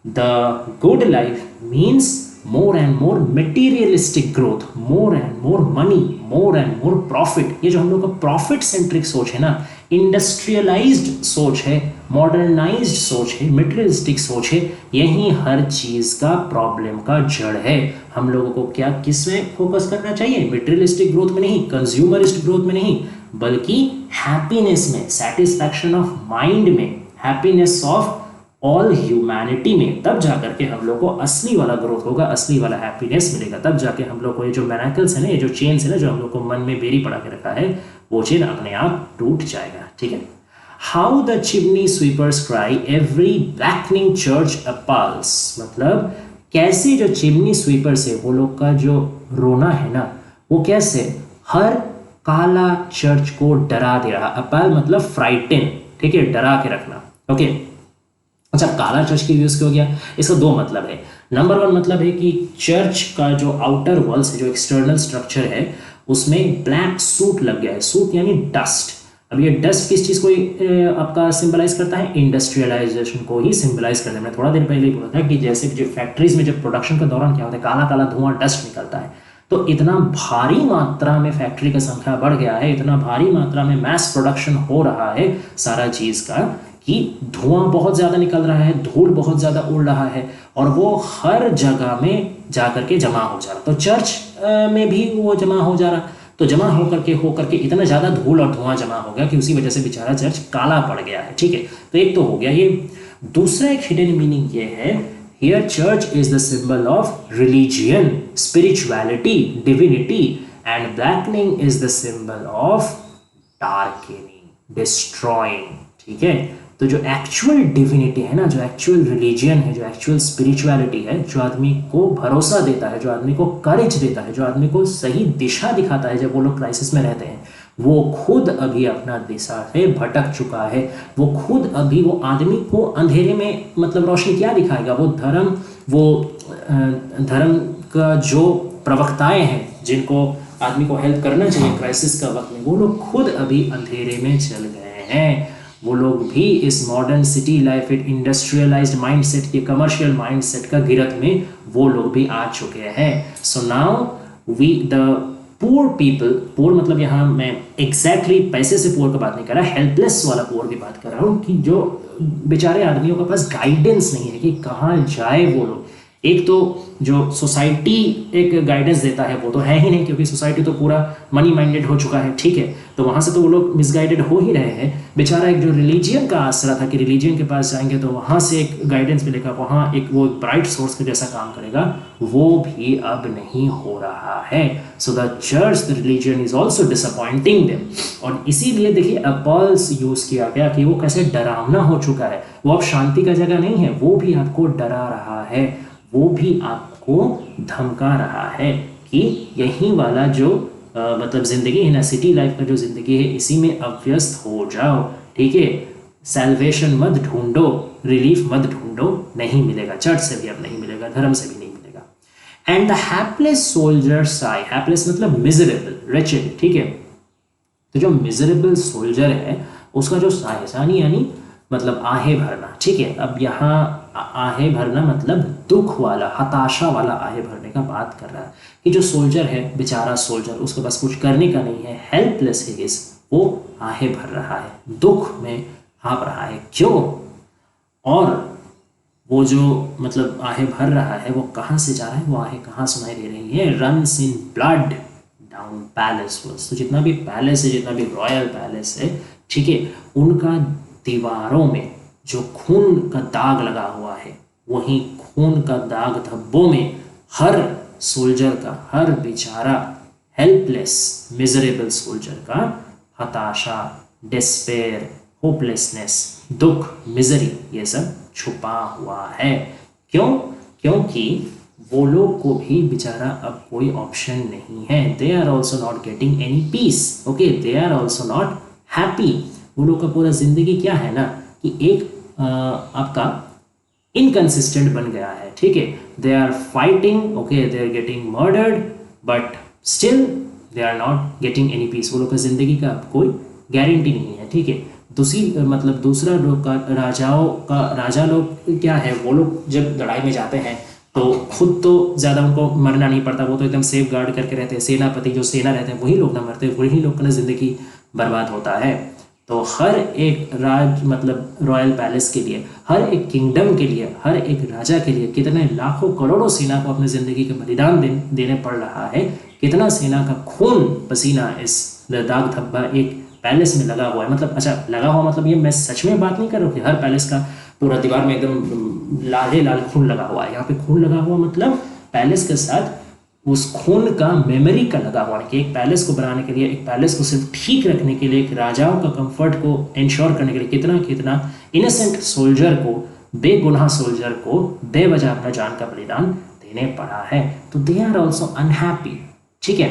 the good life means more and more materialistic growth, more and more money, more and more profit। ये जो हम लोग का प्रॉफिट सेंट्रिक सोच है ना, इंडस्ट्रियलाइज्ड सोच है, मॉडर्नाइज्ड सोच है, मटेरियलिस्टिक सोच है, यही हर चीज का प्रॉब्लम का जड़ है। हम लोगों को क्या, किस में फोकस करना चाहिए? मटेरियलिस्टिक ग्रोथ में नहीं, कंज्यूमरिस्ट ग्रोथ में नहीं, बल्कि हैप्पीनेस में, सेटिस्फैक्शन ऑफ माइंड में, हैप्पीनेस ऑफ ऑल ह्यूमैनिटी में। तब जाकर के हम लोग को असली वाला ग्रोथ होगा, असली वाला हैप्पीनेस मिलेगा। तब जाके हम लोग को ये जो मैनाकल्स है ना, ये जो चेन्स है ना, जो हम लोग को मन में बेड़ी पड़ा के रखा है, वो चेन अपने आप टूट जाएगा। ठीक है। How the chimney sweeper's cry every blackening church appals, मतलब कैसे जो चिमनी स्वीपर्स है, वो लोग का जो रोना है ना, वो कैसे हर काला चर्च को डरा दे रहा। अपल मतलब फ्राइटन, ठीक है, डरा के रखना। ओके, अच्छा, काला चर्च की यूज क्यों गया? इसका दो मतलब है। नंबर वन मतलब है कि चर्च का जो आउटर वॉल्स है, जो एक्सटर्नल स्ट्रक्चर है, उसमें ब्लैक सूट लग गया है। सूट यानी डस्ट। अब ये डस्ट किस चीज को आपका सिंबलाइज करता है? इंडस्ट्रियलाइजेशन को ही सिंबलाइज करता है। मैं थोड़ा देर पहले ही बोला था कि जैसे जो फैक्ट्रीज में जब प्रोडक्शन के दौरान क्या होता है, काला काला धुआं, डस्ट निकलता है। तो इतना भारी मात्रा में फैक्ट्री का संख्या बढ़ गया है, इतना भारी मात्रा में मैस प्रोडक्शन हो रहा है सारा चीज का, कि धुआं बहुत ज़्यादा निकल रहा है, धूल बहुत ज़्यादा उड़ रहा है और वो हर जगह में जा कर के जमा हो जा रहा। तो चर्च में भी वो जमा हो जा रहा, तो जमा होकर के इतना ज़्यादा धूल और धुआं जमा हो गया कि उसी वजह से बेचारा चर्च काला पड़ गया है। ठीक है, तो एक तो हो गया ये। दूसरा एक हिडन मीनिंग ये है, here church is the symbol of religion, spirituality, divinity, and blackening is the symbol of darkening, destroying. ठीक है, तो जो एक्चुअल डिविनिटी है ना, जो एक्चुअल रिलीजियन है, जो एक्चुअल स्पिरिचुअलिटी है, जो आदमी को भरोसा देता है, जो आदमी को करेज देता है, जो आदमी को सही दिशा दिखाता है जब वो लोग क्राइसिस में रहते हैं, वो खुद अभी अपना दिशा से भटक चुका है। वो खुद अभी, वो आदमी को अंधेरे में मतलब रोशनी क्या दिखाएगा? वो धर्म का जो प्रवक्ताएं हैं जिनको आदमी को हेल्प करना चाहिए क्राइसिस का वक्त में, वो लोग खुद अभी अंधेरे में चल गए हैं। वो लोग भी इस modern city life, industrialised mindset के, कमर्शियल माइंडसेट का गिरफ्त में वो लोग भी आ चुके हैं। So now we the poor people, poor मतलब यहाँ मैं एग्जैक्टली पैसे से पुअर की बात नहीं कर रहा, हेल्पलेस वाला पुअर की बात कर रहा हूँ, कि जो बेचारे आदमियों के पास गाइडेंस नहीं है कि कहाँ जाए वो लोग। एक तो जो सोसाइटी एक गाइडेंस देता है वो तो है ही नहीं, क्योंकि सोसाइटी तो पूरा मनी माइंडेड हो चुका है। ठीक है, तो वहाँ से तो वो लोग मिसगाइडेड हो ही रहे हैं। बेचारा एक जो रिलीजियन का आसरा था कि रिलीजियन के पास जाएंगे तो वहाँ से एक गाइडेंस मिलेगा, वहाँ एक वो ब्राइट सोर्स के जैसा काम करेगा, वो भी अब नहीं हो रहा है। So the church, the religion is also disappointing them. और इसीलिए देखिए अपल्स यूज किया गया कि वो कैसे डरावना हो चुका है। वो अब शांति का जगह नहीं है, वो भी आपको डरा रहा है, वो भी आपको धमका रहा है कि यही वाला जो मतलब ज़िंदगी है ना, सिटी लाइफ का जो ज़िंदगी है, इसी में अभ्यस्त हो जाओ। ठीक है, सैल्वेशन मत ढूंढो, रिलीफ मत ढूंढो, नहीं मिलेगा, चर्च से भी अब नहीं मिलेगा, धर्म से भी नहीं मिलेगा। And the hapless soldier Sai, hapless मतलब मिजरेबल, रेचेड। ठीक है, तो जो मिजरेबल सोल्जर है उसका जो साई, सानी यानी मतलब आहे भरना। ठीक है, अब यहाँ आहे भरना मतलब दुख वाला, हताशा वाला आहे भरने का बात कर रहा है कि जो सोल्जर है, बेचारा सोल्जर, उसके पास कुछ करने का नहीं है, हेल्पलेस है, वो आहे भर रहा है, दुख में हाँप रहा है। क्यों? और वो जो मतलब आहे भर रहा है वो कहाँ से जा रहा है? वो आहे कहाँ सुनाई दे रही है? Runs in blood down palace walls. तो जितना भी पैलेस है, जितना भी रॉयल पैलेस है, ठीक है, उनका दीवारों में जो खून का दाग लगा हुआ है, वहीं खून का दाग धब्बों में हर सोल्जर का, हर बेचारा हेल्पलेस मिजरेबल सोल्जर का हताशा, डिस्पेयर, होपलेसनेस, दुख, मिजरी, ये सब छुपा हुआ है। क्यों? क्योंकि वो लोग को भी बेचारा अब कोई ऑप्शन नहीं है। They are also not getting any peace. Okay, they are also not happy. वो लोग का पूरा जिंदगी क्या है ना कि एक आपका इनकंसिस्टेंट बन गया है। ठीक है, they are fighting, okay, they are getting murdered, but still they are not getting any peace. वो लोग का जिंदगी का कोई गारंटी नहीं है। ठीक है, दूसरा लोग का राजा लोग क्या है, वो लोग जब लड़ाई में जाते हैं तो खुद तो ज़्यादा उनको मरना नहीं पड़ता, वो तो एकदम सेफ गार्ड करके रहते हैं। सेनापति जो सेना रहते हैं वही लोग ना मरते, वही लोग का ज़िंदगी बर्बाद होता है। तो हर एक रॉयल पैलेस के लिए, हर एक किंगडम के लिए, हर एक राजा के लिए कितने लाखों करोड़ों सेना को अपने ज़िंदगी का बलिदान देने पड़ रहा है। कितना सेना का खून पसीना इस दाग धब्बा एक पैलेस में लगा हुआ है। मतलब अच्छा, लगा हुआ मतलब ये मैं सच में बात नहीं कर रहा हूँ कि हर पैलेस का पूरा दीवार में एकदम लाल खून लगा हुआ है। यहाँ पे खून लगा हुआ मतलब पैलेस के साथ उस खून का मेमोरी का लगा हुआ है कि एक पैलेस को बनाने के लिए, एक पैलेस को सिर्फ ठीक रखने के लिए, एक राजाओं का कंफर्ट को इंश्योर करने के लिए कितना कितना इनोसेंट सोल्जर को, बेगुनाह सोल्जर को बेवजह अपना जान का बलिदान देने पड़ा है। तो दे आर ऑल्सो अनहैप्पी। ठीक है,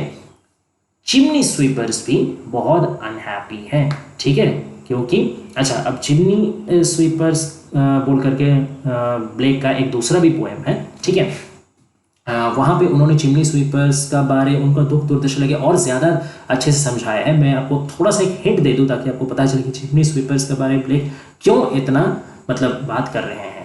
चिमनी स्वीपर्स भी बहुत अनहैप्पी हैं। ठीक है, क्योंकि अच्छा, अब चिमनी स्वीपर्स बोल करके ब्लेक का एक दूसरा भी पोएम है। ठीक है, वहाँ पे उन्होंने चिमनी स्वीपर्स का बारे, उनका दुख दुर्दशा लगे और ज़्यादा अच्छे से समझाया है। मैं आपको थोड़ा सा एक हिंट दे दूँ ताकि आपको पता चले कि चिमनी स्वीपर्स के बारे में ब्लेक क्यों इतना बात कर रहे हैं।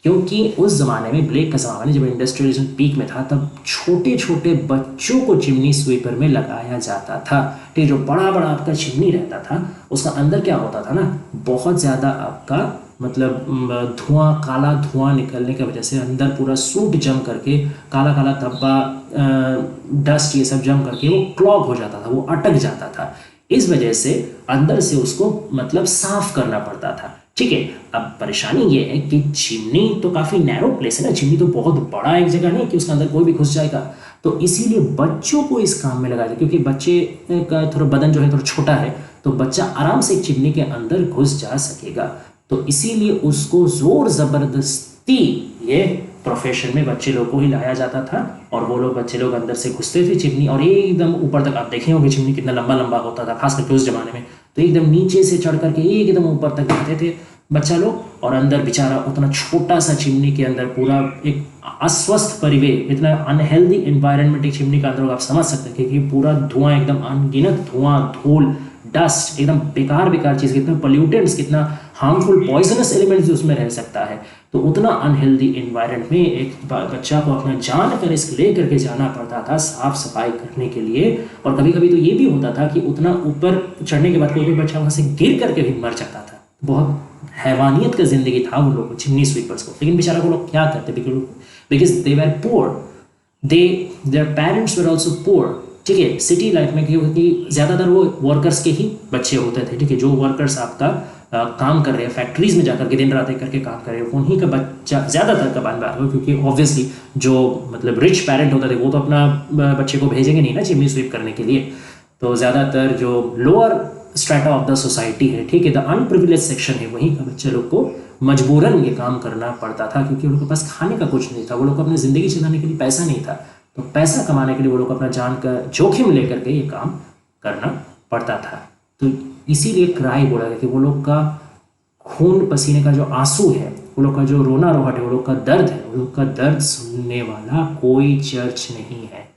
क्योंकि उस ज़माने में, ब्लेक का ज़माना जब इंडस्ट्रियलिज्म पीक में था, तब छोटे छोटे बच्चों को चिमनी स्वीपर में लगाया जाता था। ठीक, जो बड़ा बड़ा आपका चिमनी रहता था उसका अंदर क्या होता था ना, बहुत ज़्यादा आपका मतलब धुआं, काला धुआं निकलने की वजह से अंदर पूरा सूट जम करके काला काला धब्बा, डस्ट, ये सब जम करके वो क्लॉग हो जाता था, वो अटक जाता था। इस वजह से अंदर से उसको मतलब साफ करना पड़ता था। ठीक है, अब परेशानी ये है कि चिमनी तो काफ़ी नैरो प्लेस है ना, चिमनी तो बहुत बड़ा एक जगह नहीं कि उसके अंदर कोई भी घुस जाएगा। तो इसीलिए बच्चों को इस काम में लगाया जाए, क्योंकि बच्चे का थोड़ा बदन जो है थोड़ा छोटा है, तो बच्चा आराम से एक चिमनी के अंदर घुस जा सकेगा। तो इसीलिए उसको जोर ज़बरदस्ती ये प्रोफेशन में बच्चे लोग को ही लाया जाता था, और वो लोग बच्चे लोग अंदर से घुसते थे चिमनी, और एकदम ऊपर तक, आप देखे होंगे चिमनी कितना लंबा लंबा होता था, खास करके उस जमाने में, तो एकदम नीचे से चढ़ करके एकदम ऊपर तक जाते थे बच्चा लोग, और अंदर बेचारा उतना छोटा सा चिमनी के अंदर पूरा एक अस्वस्थ परिवेश, इतना अनहेल्दी एनवायरनमेंट एक चिमनी का अंदर, आप समझ सकते हैं कि पूरा धुआं, एकदम अनगिनत धुआं, धूल, डस्ट, एकदम बेकार बेकार चीज़, कितना पोल्यूटेंट्स, कितना हार्मफुल पॉइजनस एलिमेंट्स उसमें रह सकता है। तो उतना अनहेल्दी एनवायरनमेंट में एक बच्चा को अपना जान का रिस्क ले करके जाना पड़ता था साफ सफाई करने के लिए। और कभी कभी तो ये भी होता था कि उतना ऊपर चढ़ने के बाद कोई भी बच्चा वहाँ से गिर करके भी मर जाता था। बहुत हैवानियत का जिंदगी था उन लोगों को, चिमनी स्वीपर्स को। लेकिन बेचारा को लोग क्या करते, because they were poor, their parents were also poor. ठीक है, सिटी लाइफ में क्योंकि ज़्यादातर वो वर्कर्स के ही बच्चे होते थे। ठीक है, जो वर्कर्स आपका काम कर रहे हैं फैक्ट्रीज में जाकर के दिन रात एक करके काम कर रहे हैं, उन्हीं का बच्चा ज़्यादातर का बन रहा है। क्योंकि ऑब्वियसली जो मतलब रिच पेरेंट होते थे वो तो अपना बच्चे को भेजेंगे नहीं ना चिमनी स्वीप करने के लिए। तो ज़्यादातर जो lower strata of the society है, ठीक है, द अनप्रिविलेज सेक्शन है, वहीं का बच्चे लोग को मजबूरन ये काम करना पड़ता था, क्योंकि उन लोगों के पास खाने का कुछ नहीं था। वो लोग को अपनी ज़िंदगी चलाने के लिए पैसा नहीं था, तो पैसा कमाने के लिए वो लोग अपना जान का जोखिम लेकर के ये काम करना पड़ता था। तो इसीलिए क्राई बोला गया कि वो लोग का खून पसीने का जो आंसू है, वो लोग का जो रोना रोहट है, वो लोग का दर्द है, वो लोग का दर्द सुनने वाला कोई चर्च नहीं है।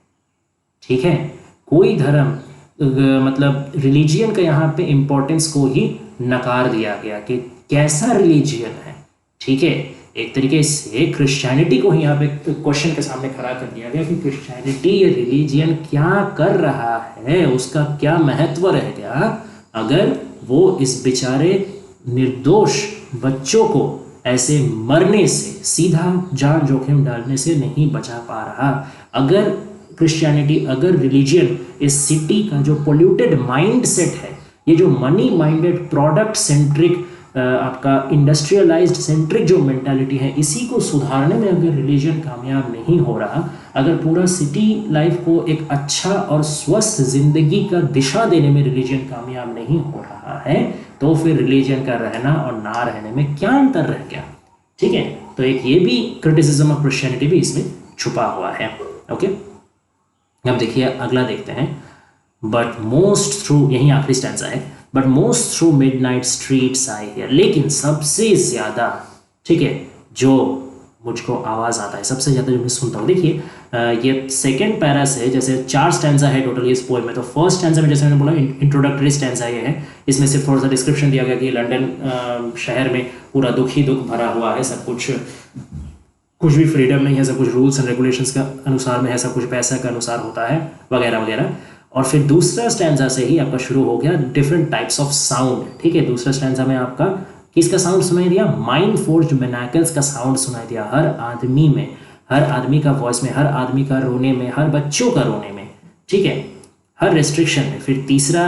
ठीक है, कोई धर्म मतलब रिलीजियन का यहाँ पे इम्पोर्टेंस को ही नकार दिया गया कि कैसा रिलीजियन है। ठीक है, एक तरीके से क्रिश्चियनिटी को ही यहाँ पे क्वेश्चन के सामने खड़ा कर दिया गया कि क्रिश्चियनिटी ये रिलीजियन क्या कर रहा है, उसका क्या महत्व रह गया अगर वो इस बेचारे निर्दोष बच्चों को ऐसे मरने से, सीधा जान जोखिम डालने से नहीं बचा पा रहा। अगर क्रिश्चियनिटी, अगर रिलीजियन इस सिटी का जो पोल्यूटेड माइंड सेट है, ये जो मनी माइंडेड प्रोडक्ट सेंट्रिक आपका इंडस्ट्रियलाइज्ड सेंट्रिक जो मेंटालिटी है, इसी को सुधारने में अगर रिलीजन कामयाब नहीं हो रहा, अगर पूरा सिटी लाइफ को एक अच्छा और स्वस्थ जिंदगी का दिशा देने में रिलीजन कामयाब नहीं हो रहा है, तो फिर रिलीजन का रहना और ना रहने में क्या अंतर रह गया। ठीक है, तो एक ये भी क्रिटिसिज्म ऑफ क्रिश्चियनिटी भी इसमें छुपा हुआ है। ओके, अब देखिए अगला देखते हैं। बट मोस्ट थ्रू, यही आखिरी स्टैंजा है, but most through midnight streets I here. लेकिन सबसे ज़्यादा, ठीक है, जो मुझको आवाज़ आता है, सबसे ज़्यादा जो मैं सुनता हूँ, देखिए ये सेकेंड पैरा से, जैसे 4 स्टैंजा है टोटल इस पोएम में, तो फर्स्ट स्टैंजा में जैसे मैंने बोला इंट्रोडक्टरी स्टैंजा ये है, इसमें सिर्फ थोड़ा सा डिस्क्रिप्शन दिया गया कि लंदन शहर में पूरा दुख ही दुख भरा हुआ है, सब कुछ भी फ्रीडम नहीं है, सब कुछ रूल्स एंड रेगुलेशंस का अनुसार में है, सब कुछ पैसा के अनुसार होता है, वगैरह वगैरह। और फिर दूसरा स्टैंजा से ही आपका शुरू हो गया डिफरेंट टाइप्स ऑफ साउंड। ठीक है, दूसरा स्टैंजा में आपका किसका साउंड सुनाई दिया, माइंड फोर्स्ड मैनाकल्स का साउंड सुनाई दिया, हर आदमी में, हर आदमी का वॉइस में, हर आदमी का रोने में, हर बच्चों का रोने में, ठीक है, हर रेस्ट्रिक्शन में। फिर तीसरा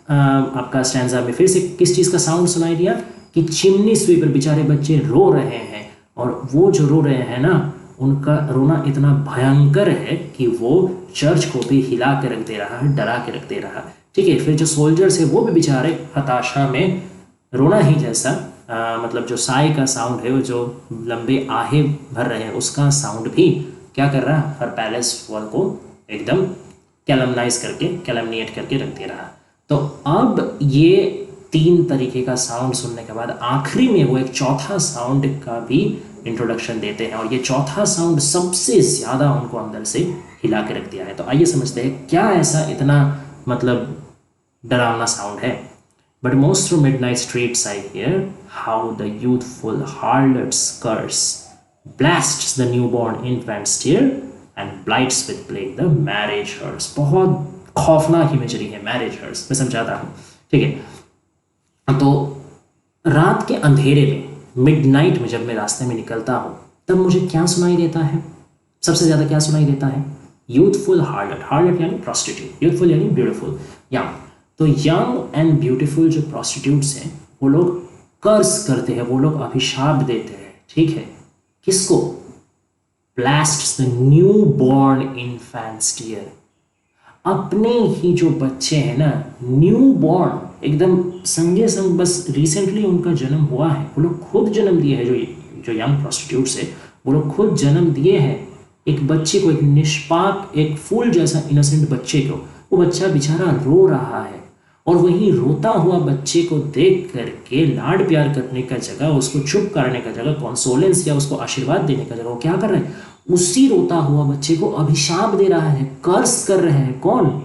आपका स्टैंजा में फिर से किस चीज़ का साउंड सुनाई दिया कि चिमनी स्वीपर बेचारे बच्चे रो रहे हैं, और वो जो रो रहे हैं ना, उनका रोना इतना भयंकर है कि वो चर्च को भी हिला के रख दे रहा है, डरा के रख दे रहा है। ठीक है, फिर जो सोल्जर्स है वो भी बेचारे हताशा में रोना ही जैसा, मतलब जो साई का साउंड है, वो जो लंबे आहे भर रहे हैं, उसका साउंड भी क्या कर रहा है, हर पैलेस वॉल को एकदम कैलमनाइज करके, कैलमनिएट करके रख दे रहा। तो अब ये 3 तरीके का साउंड सुनने के बाद आखिरी में वो एक चौथा साउंड का भी इंट्रोडक्शन देते हैं, और ये चौथा साउंड सबसे ज़्यादा उनको अंदर से हिला के रख दिया है। तो आइए समझते हैं क्या ऐसा इतना मतलब डरावना साउंड है। But most through midnight streets I hear how the youthful harlot's curse blasts the newborn infant's tear and blights with plague the marriage hearse. बहुत खौफनाक इमेजरी है मैरिज हर्स, मैं समझाता हूँ। ठीक है, तो रात के अंधेरे में मिडनाइट में जब मैं रास्ते में निकलता हूँ तब मुझे क्या सुनाई देता है? सबसे ज़्यादा क्या सुनाई देता है? यूथफुल हार्लट, हार्लट यानी प्रोस्टिट्यूट, यूथफुल यानी ब्यूटीफुल, यंग। तो यंग एंड ब्यूटीफुल जो प्रोस्टिट्यूट्स हैं वो लोग कर्स करते हैं, वो लोग अभिशाप देते हैं, ठीक है, किसको? Blasts the new born infants tear, अपने ही जो बच्चे हैं ना, न्यू बॉर्न, एकदम संगे संग बस रिसेंटली उनका जन्म हुआ है, वो लोग खुद जन्म दिए हैं, जो यंग प्रोस्टिट्यूट्स है वो लोग खुद जन्म दिए हैं एक बच्चे को, एक निष्पाप, एक फूल जैसा इनोसेंट बच्चे को। वो बच्चा बेचारा रो रहा है और वही रोता हुआ बच्चे को देख करके लाड प्यार करने का जगह, उसको चुप करने का जगह, कॉन्सोलेंस या उसको आशीर्वाद देने का जगह, वो क्या कर रहे हैं? उसी रोता हुआ बच्चे को अभिशाप दे रहा है, कर्स कर रहे हैं। कौन?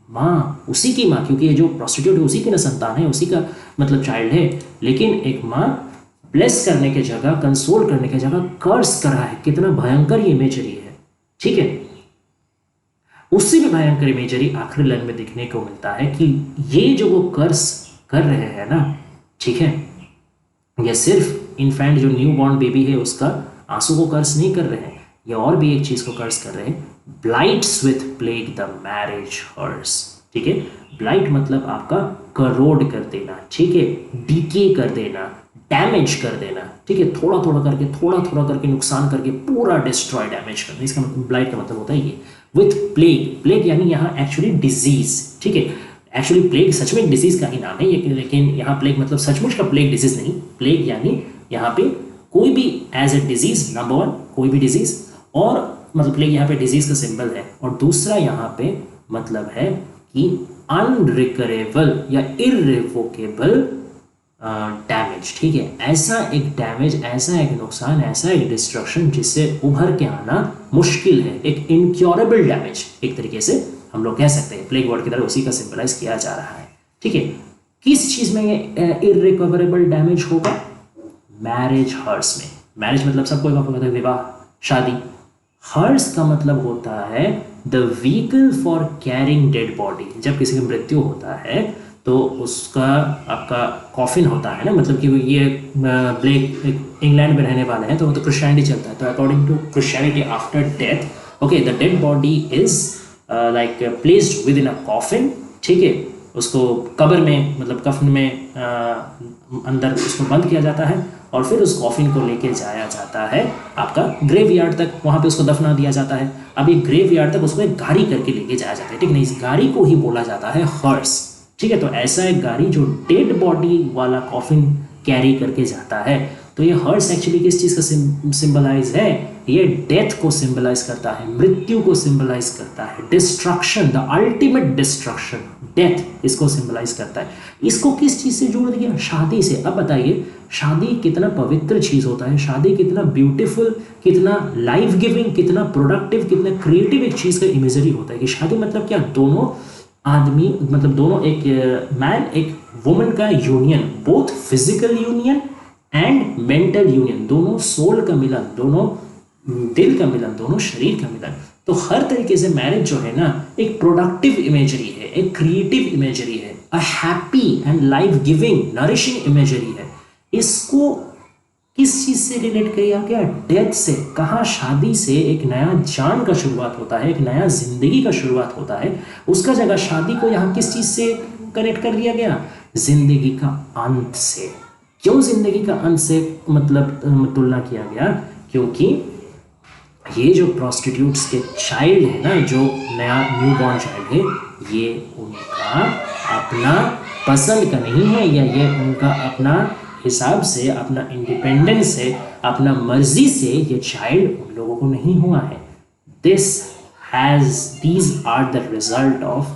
माँ, उसी की माँ, क्योंकि ये जो प्रोस्टिट्यूट है उसी की ना संतान है, उसी का मतलब चाइल्ड है। लेकिन एक माँ ब्लेस करने के जगह, कंसोल करने के जगह कर्स कर रहा है। कितना भयंकर ये इमेजरी है, ठीक है। उससे भी भयंकर इमेजरी आखिरी लाइन में देखने को मिलता है कि ये जो वो कर्स कर रहे हैं ना, ठीक है, ये सिर्फ इन्फेंट जो न्यू बॉर्न बेबी है उसका आंसू को कर्स नहीं कर रहे हैं, ये और भी एक चीज को कर्स कर रहे हैं, blights with plague the marriage hearse, ठीक है। ब्लाइट मतलब आपका करोड कर देना, ठीक है, डीके कर देना, डैमेज कर देना, ठीक है, थोड़ा थोड़ा करके नुकसान करके पूरा डिस्ट्रॉय, डैमेज करना, इसका मतलब ब्लाइट का मतलब होता है ये। विथ प्लेग, प्लेग यानी यहाँ एक्चुअली डिजीज, ठीक है, एक्चुअली प्लेग सच में डिजीज का ही नाम है, लेकिन यहाँ प्लेग मतलब सचमुच का प्लेग डिजीज नहीं, प्लेग यानी यहाँ पे कोई भी as a disease, number one कोई भी डिजीज, और मतलब प्लेग यहाँ पे डिजीज का सिंबल है, और दूसरा यहाँ पे मतलब है कि अनरिकरेबल या इररिवोकेबल डैमेज, ठीक है, ऐसा एक डैमेज, ऐसा एक नुकसान, ऐसा एक डिस्ट्रक्शन जिससे उभर के आना मुश्किल है, एक इनक्योरेबल डैमेज एक तरीके से हम लोग कह सकते हैं। प्लेग वर्ड की तरह उसी का सिंबलाइज किया जा रहा है, ठीक है। किस चीज में ये इररिकवरेबल डैमेज होगा? मैरिज हर्स में। मैरिज मतलब सबको पता है, विवाह, शादी। हर्स का मतलब होता है the vehicle for carrying dead body. जब किसी की मृत्यु होता है तो उसका आपका कॉफिन होता है ना, मतलब कि ये ब्लेक इंग्लैंड में रहने वाले हैं तो वो तो क्रिश्चियनिटी चलता है, तो according to Christianity after death, okay, the dead body is like placed within a coffin, ठीक है, उसको कब्र में मतलब कफन में अंदर उसको बंद किया जाता है और फिर उस कॉफिन को लेके जाया जाता है आपका ग्रेवयार्ड तक, वहाँ पे उसको दफना दिया जाता है। अब ये ग्रेवयार्ड तक उसको एक गाड़ी करके लेके जाया जाता है, ठीक है, इस गाड़ी को ही बोला जाता है हर्स, ठीक है। तो ऐसा एक गाड़ी जो डेड बॉडी वाला कॉफिन कैरी करके जाता है, तो ये हर्स एक्चुअली किस चीज़ का सिंबलाइज है? ये डेथ को सिंबलाइज करता है, मृत्यु को सिंबलाइज करता है, destruction, the ultimate destruction, death इसको सिंबलाइज करता है। इसको किस चीज़ से जोड़ दिया? शादी से। अब बताइए, शादी कितना पवित्र चीज़ होता है, शादी कितना ब्यूटीफुल, कितना लाइफ गिविंग, कितना प्रोडक्टिव, कितना क्रिएटिव एक चीज़ का इमेजरी होता है कि शादी मतलब क्या? दोनों आदमी मतलब दोनों, एक मैन एक वुमन का union, both physical union and mental union, दोनों सोल का मिलन, दोनों दिल का मिलन, दोनों शरीर का मिलन। तो हर तरीके से मैरिज जो है ना एक प्रोडक्टिव इमेजरी है, एक क्रिएटिव इमेजरी है, a happy and life giving nourishing imagery है। इसको किस चीज से रिलेट किया गया? डेथ से। कहाँ? शादी से एक नया जान का शुरुआत होता है, एक नया जिंदगी का शुरुआत होता है, उसका जगह शादी को यहाँ किस चीज से कनेक्ट कर दिया गया? जिंदगी का अंत से। क्यों जिंदगी का अंत से मतलब तुलना किया गया? क्योंकि ये जो प्रोस्टिट्यूट्स के चाइल्ड है ना, जो नया न्यू बॉर्न चाइल्ड है, ये उनका अपना पसंद का नहीं है, या ये उनका अपना हिसाब से, अपना इंडिपेंडेंस से, अपना मर्जी से ये चाइल्ड उन लोगों को नहीं हुआ है। these are the result of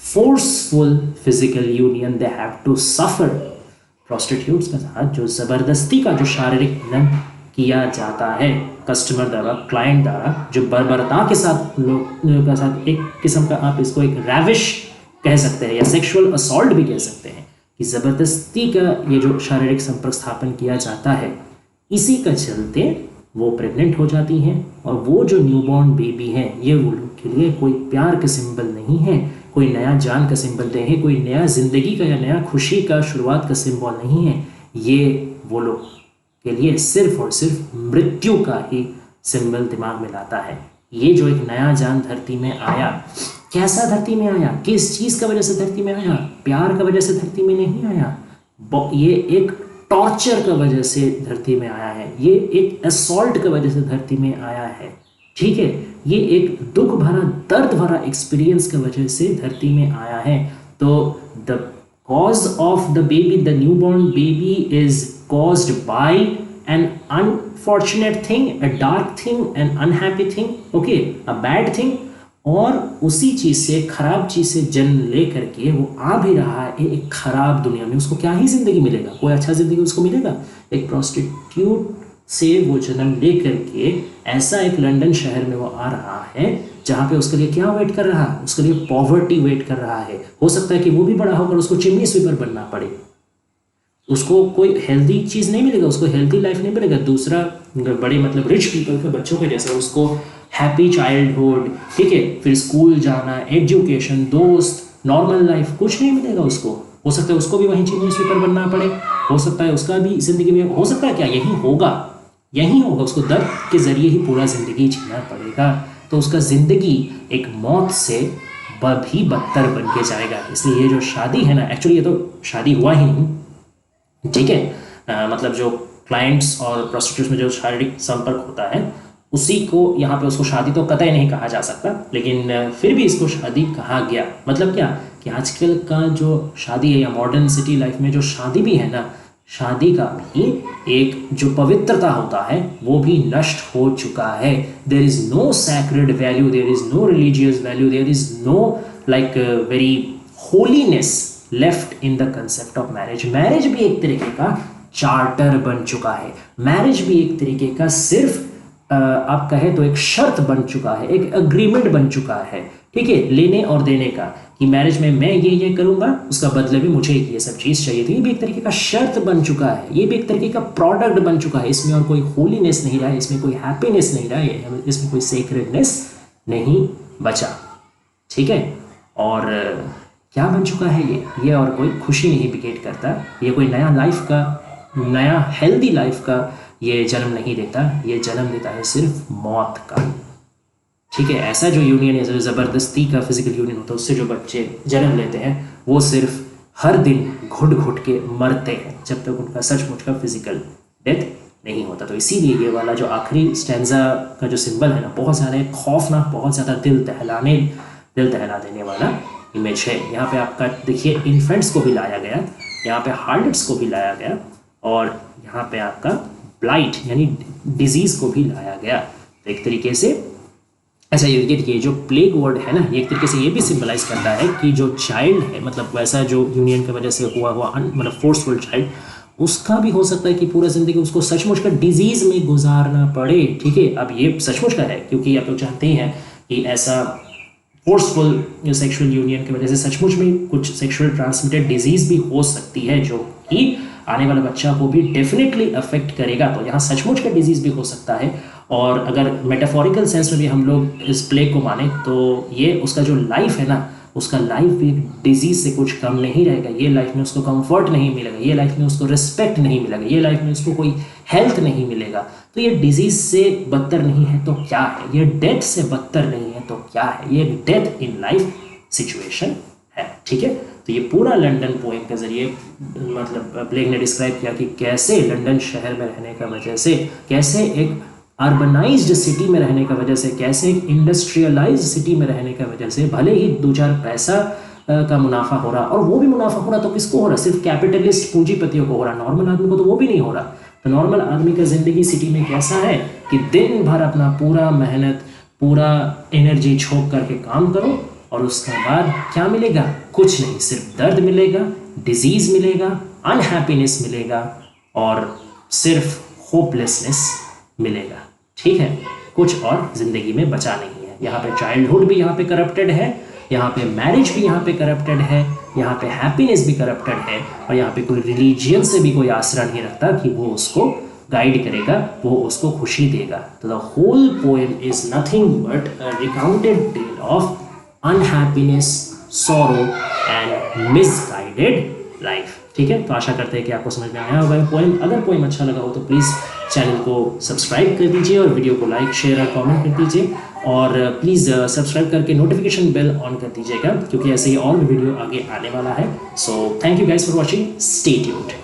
forceful physical union they have to suffer। Prostitutes के साथ जो ज़बरदस्ती का जो शारीरिक मिलन किया जाता है कस्टमर द्वारा, क्लाइंट द्वारा, जो बर्बरता के साथ लोग के साथ, एक किस्म का आप इसको एक रैविश कह सकते हैं या सेक्सुअल असॉल्ट भी कह सकते हैं, कि ज़बरदस्ती का ये जो शारीरिक संपर्क स्थापन किया जाता है, इसी का चलते वो प्रेग्नेंट हो जाती हैं, और वो जो न्यूबॉर्न बेबी है ये वो लोग के लिए कोई प्यार का सिंबल नहीं है, कोई नया जान का सिंबल नहीं है, कोई नया ज़िंदगी का या नया खुशी का शुरुआत का सिंबल नहीं है। ये वो लोग के लिए सिर्फ और सिर्फ मृत्यु का ही सिंबल दिमाग में लाता है। ये जो एक नया जान धरती में आया, कैसा धरती में आया, किस चीज़ का वजह से धरती में आया? प्यार का वजह से धरती में नहीं आया, ये एक टॉर्चर का वजह से धरती में आया है, ये एक असॉल्ट का वजह से धरती में आया है, ठीक है, ये एक दुख भरा दर्द भरा एक्सपीरियंस की वजह से धरती में आया है। तो the cause of the baby, the newborn baby is caused by an unfortunate thing, a dark thing, an unhappy thing, okay, a bad thing, और उसी चीज़ से, खराब चीज़ से जन्म ले करके वो आ भी रहा है एक खराब दुनिया में। उसको क्या ही ज़िंदगी मिलेगा, कोई अच्छा ज़िंदगी उसको मिलेगा? एक प्रोस्टिट्यूट से वो जन्म ले करके ऐसा एक लंदन शहर में वो आ रहा है जहाँ पे उसके लिए क्या वेट कर रहा है? उसके लिए पॉवर्टी वेट कर रहा है। हो सकता है कि वो भी बड़ा होकर उसको चिमनी स्वीपर बनना पड़े, उसको कोई हेल्दी चीज़ नहीं मिलेगा, उसको हेल्दी लाइफ नहीं मिलेगा। दूसरा बड़े मतलब रिच पीपल के बच्चों के जैसा उसको हैप्पी चाइल्डहुड, ठीक है, फिर स्कूल जाना, एजुकेशन, दोस्त, नॉर्मल लाइफ, कुछ नहीं मिलेगा उसको। हो सकता है उसको भी वहीं चिमनी स्वीपर बनना पड़े, हो सकता है उसका भी ज़िंदगी में, हो सकता है क्या यही होगा, यही होगा, उसको दर्द के ज़रिए ही पूरा ज़िंदगी जीना पड़ेगा। तो उसका ज़िंदगी एक मौत से भी बदतर बन के जाएगा। इसलिए ये जो शादी है ना, एक्चुअली ये तो शादी हुआ ही नहीं, ठीक है, मतलब जो क्लाइंट्स और प्रोस्टिट्यूट्स में जो शारीरिक संपर्क होता है उसी को यहाँ पे उसको शादी तो कतई नहीं कहा जा सकता, लेकिन फिर भी इसको शादी कहा गया। मतलब क्या कि आजकल का जो शादी है या मॉडर्न सिटी लाइफ में जो शादी भी है ना, शादी का भी एक जो पवित्रता होता है वो भी नष्ट हो चुका है। There is no sacred value, there is no religious value, there is no like very holiness left in the concept of marriage. Marriage भी एक तरीके का चार्टर बन चुका है, मैरिज भी एक तरीके का सिर्फ आप कहें तो एक शर्त बन चुका है, एक अग्रीमेंट बन चुका है, ठीक है, लेने और देने का, कि मैरिज में मैं ये करूंगा, उसका बदले में मुझे ये सब चीज़ चाहिए। तो ये भी एक तरीके का शर्त बन चुका है, ये भी एक तरीके का प्रोडक्ट बन चुका है। इसमें और कोई होलीनेस नहीं रहा है, इसमें कोई हैप्पीनेस नहीं रहा है, इसमें कोई सेक्रेडनेस नहीं बचा, ठीक है। और क्या बन चुका है ये और कोई खुशी नहीं बिकेट करता, ये कोई नया लाइफ का, नया हेल्दी लाइफ का ये जन्म नहीं देता, ये जन्म देता है सिर्फ मौत का, ठीक है। ऐसा जो यूनियन है, ज़बरदस्ती का फिजिकल यूनियन होता है, उससे जो बच्चे जन्म लेते हैं वो सिर्फ हर दिन घुट घुट के मरते हैं जब तक उनका सचमुच का फिजिकल डेथ नहीं होता। तो इसीलिए ये वाला जो आखिरी स्टैंजा का जो सिंबल है ना, बहुत ज़्यादा खौफनाक, बहुत ज़्यादा दिल दहला देने वाला इमेज है। यहाँ पे आपका देखिए इन्फेंट्स को भी लाया गया, यहाँ पे हार्लेट्स को भी लाया गया, और यहाँ पे आपका ब्लाइट यानी डिजीज़ को भी लाया गया। तो एक तरीके से ऐसा ये देखिए, जो प्लेग वर्ड है ना, ये एक तरीके से ये भी सिंबलाइज करता है कि जो चाइल्ड है, मतलब वैसा जो यूनियन की वजह से हुआ मतलब फोर्सफुल चाइल्ड, उसका भी हो सकता है कि पूरा ज़िंदगी उसको सचमुच का डिजीज़ में गुजारना पड़े, ठीक है। अब ये सचमुच का है क्योंकि आप लोग जानते ही हैं कि ऐसा फोर्सफुल सेक्सुअल यूनियन की वजह से सचमुच में कुछ सेक्सुअल ट्रांसमिटेड डिजीज़ भी हो सकती है, जो कि आने वाले बच्चा को भी डेफिनेटली अफेक्ट करेगा। तो यहाँ सचमुच का डिजीज़ भी हो सकता है, और अगर मेटाफोरिकल सेंस में भी हम लोग इस प्लेग को माने तो ये उसका जो लाइफ है ना, उसका लाइफ भी डिजीज़ से कुछ कम नहीं रहेगा। ये लाइफ में उसको कंफर्ट नहीं मिलेगा, ये लाइफ में उसको रिस्पेक्ट नहीं मिलेगा, ये लाइफ में उसको कोई हेल्थ नहीं मिलेगा। तो ये डिजीज़ से बदतर नहीं है तो क्या है, ये डेथ से बदतर नहीं है तो क्या है, ये डेथ इन लाइफ सिचुएशन है, ठीक है। तो ये पूरा लंदन पोएम के ज़रिए मतलब प्लेग ने डिस्क्राइब किया कि कैसे लंदन शहर में रहने का वजह से, कैसे एक अर्बनाइज्ड सिटी में रहने का वजह से, कैसे एक इंडस्ट्रियलाइज्ड सिटी में रहने का वजह से भले ही 2-4 पैसा का मुनाफा हो रहा, और वो भी मुनाफा हो रहा तो किसको हो रहा, सिर्फ कैपिटलिस्ट पूंजीपतियों को हो रहा, नॉर्मल आदमी को तो वो भी नहीं हो रहा। तो नॉर्मल आदमी का ज़िंदगी सिटी में कैसा है कि दिन भर अपना पूरा मेहनत, पूरा एनर्जी झोंक करके काम करो, और उसके बाद क्या मिलेगा, कुछ नहीं, सिर्फ दर्द मिलेगा, डिजीज़ मिलेगा, अनहैप्पीनेस मिलेगा, और सिर्फ होपलेसनेस मिलेगा, ठीक है। कुछ और ज़िंदगी में बचा नहीं है। यहाँ पे चाइल्डहुड भी यहाँ पे करप्टेड है, यहाँ पे मैरिज भी यहाँ पे करप्टेड है, यहाँ पे हैप्पीनेस भी करप्टेड है, और यहाँ पे कोई रिलीजियन से भी कोई आसरा नहीं रखता कि वो उसको गाइड करेगा, वो उसको खुशी देगा। तो the whole poem is nothing but a recounted tale of unhappiness, sorrow and misguided life. ठीक है, तो आशा करते हैं कि आपको समझ में आया होगा पोएम। अगर पोएम अच्छा लगा हो तो प्लीज़ चैनल को सब्सक्राइब कर दीजिए और वीडियो को लाइक शेयर और कमेंट कर दीजिए, और प्लीज़ सब्सक्राइब करके नोटिफिकेशन बेल ऑन कर दीजिएगा, क्योंकि ऐसे ही और भी वीडियो आगे आने वाला है। So thank you guys for watching, stay tuned.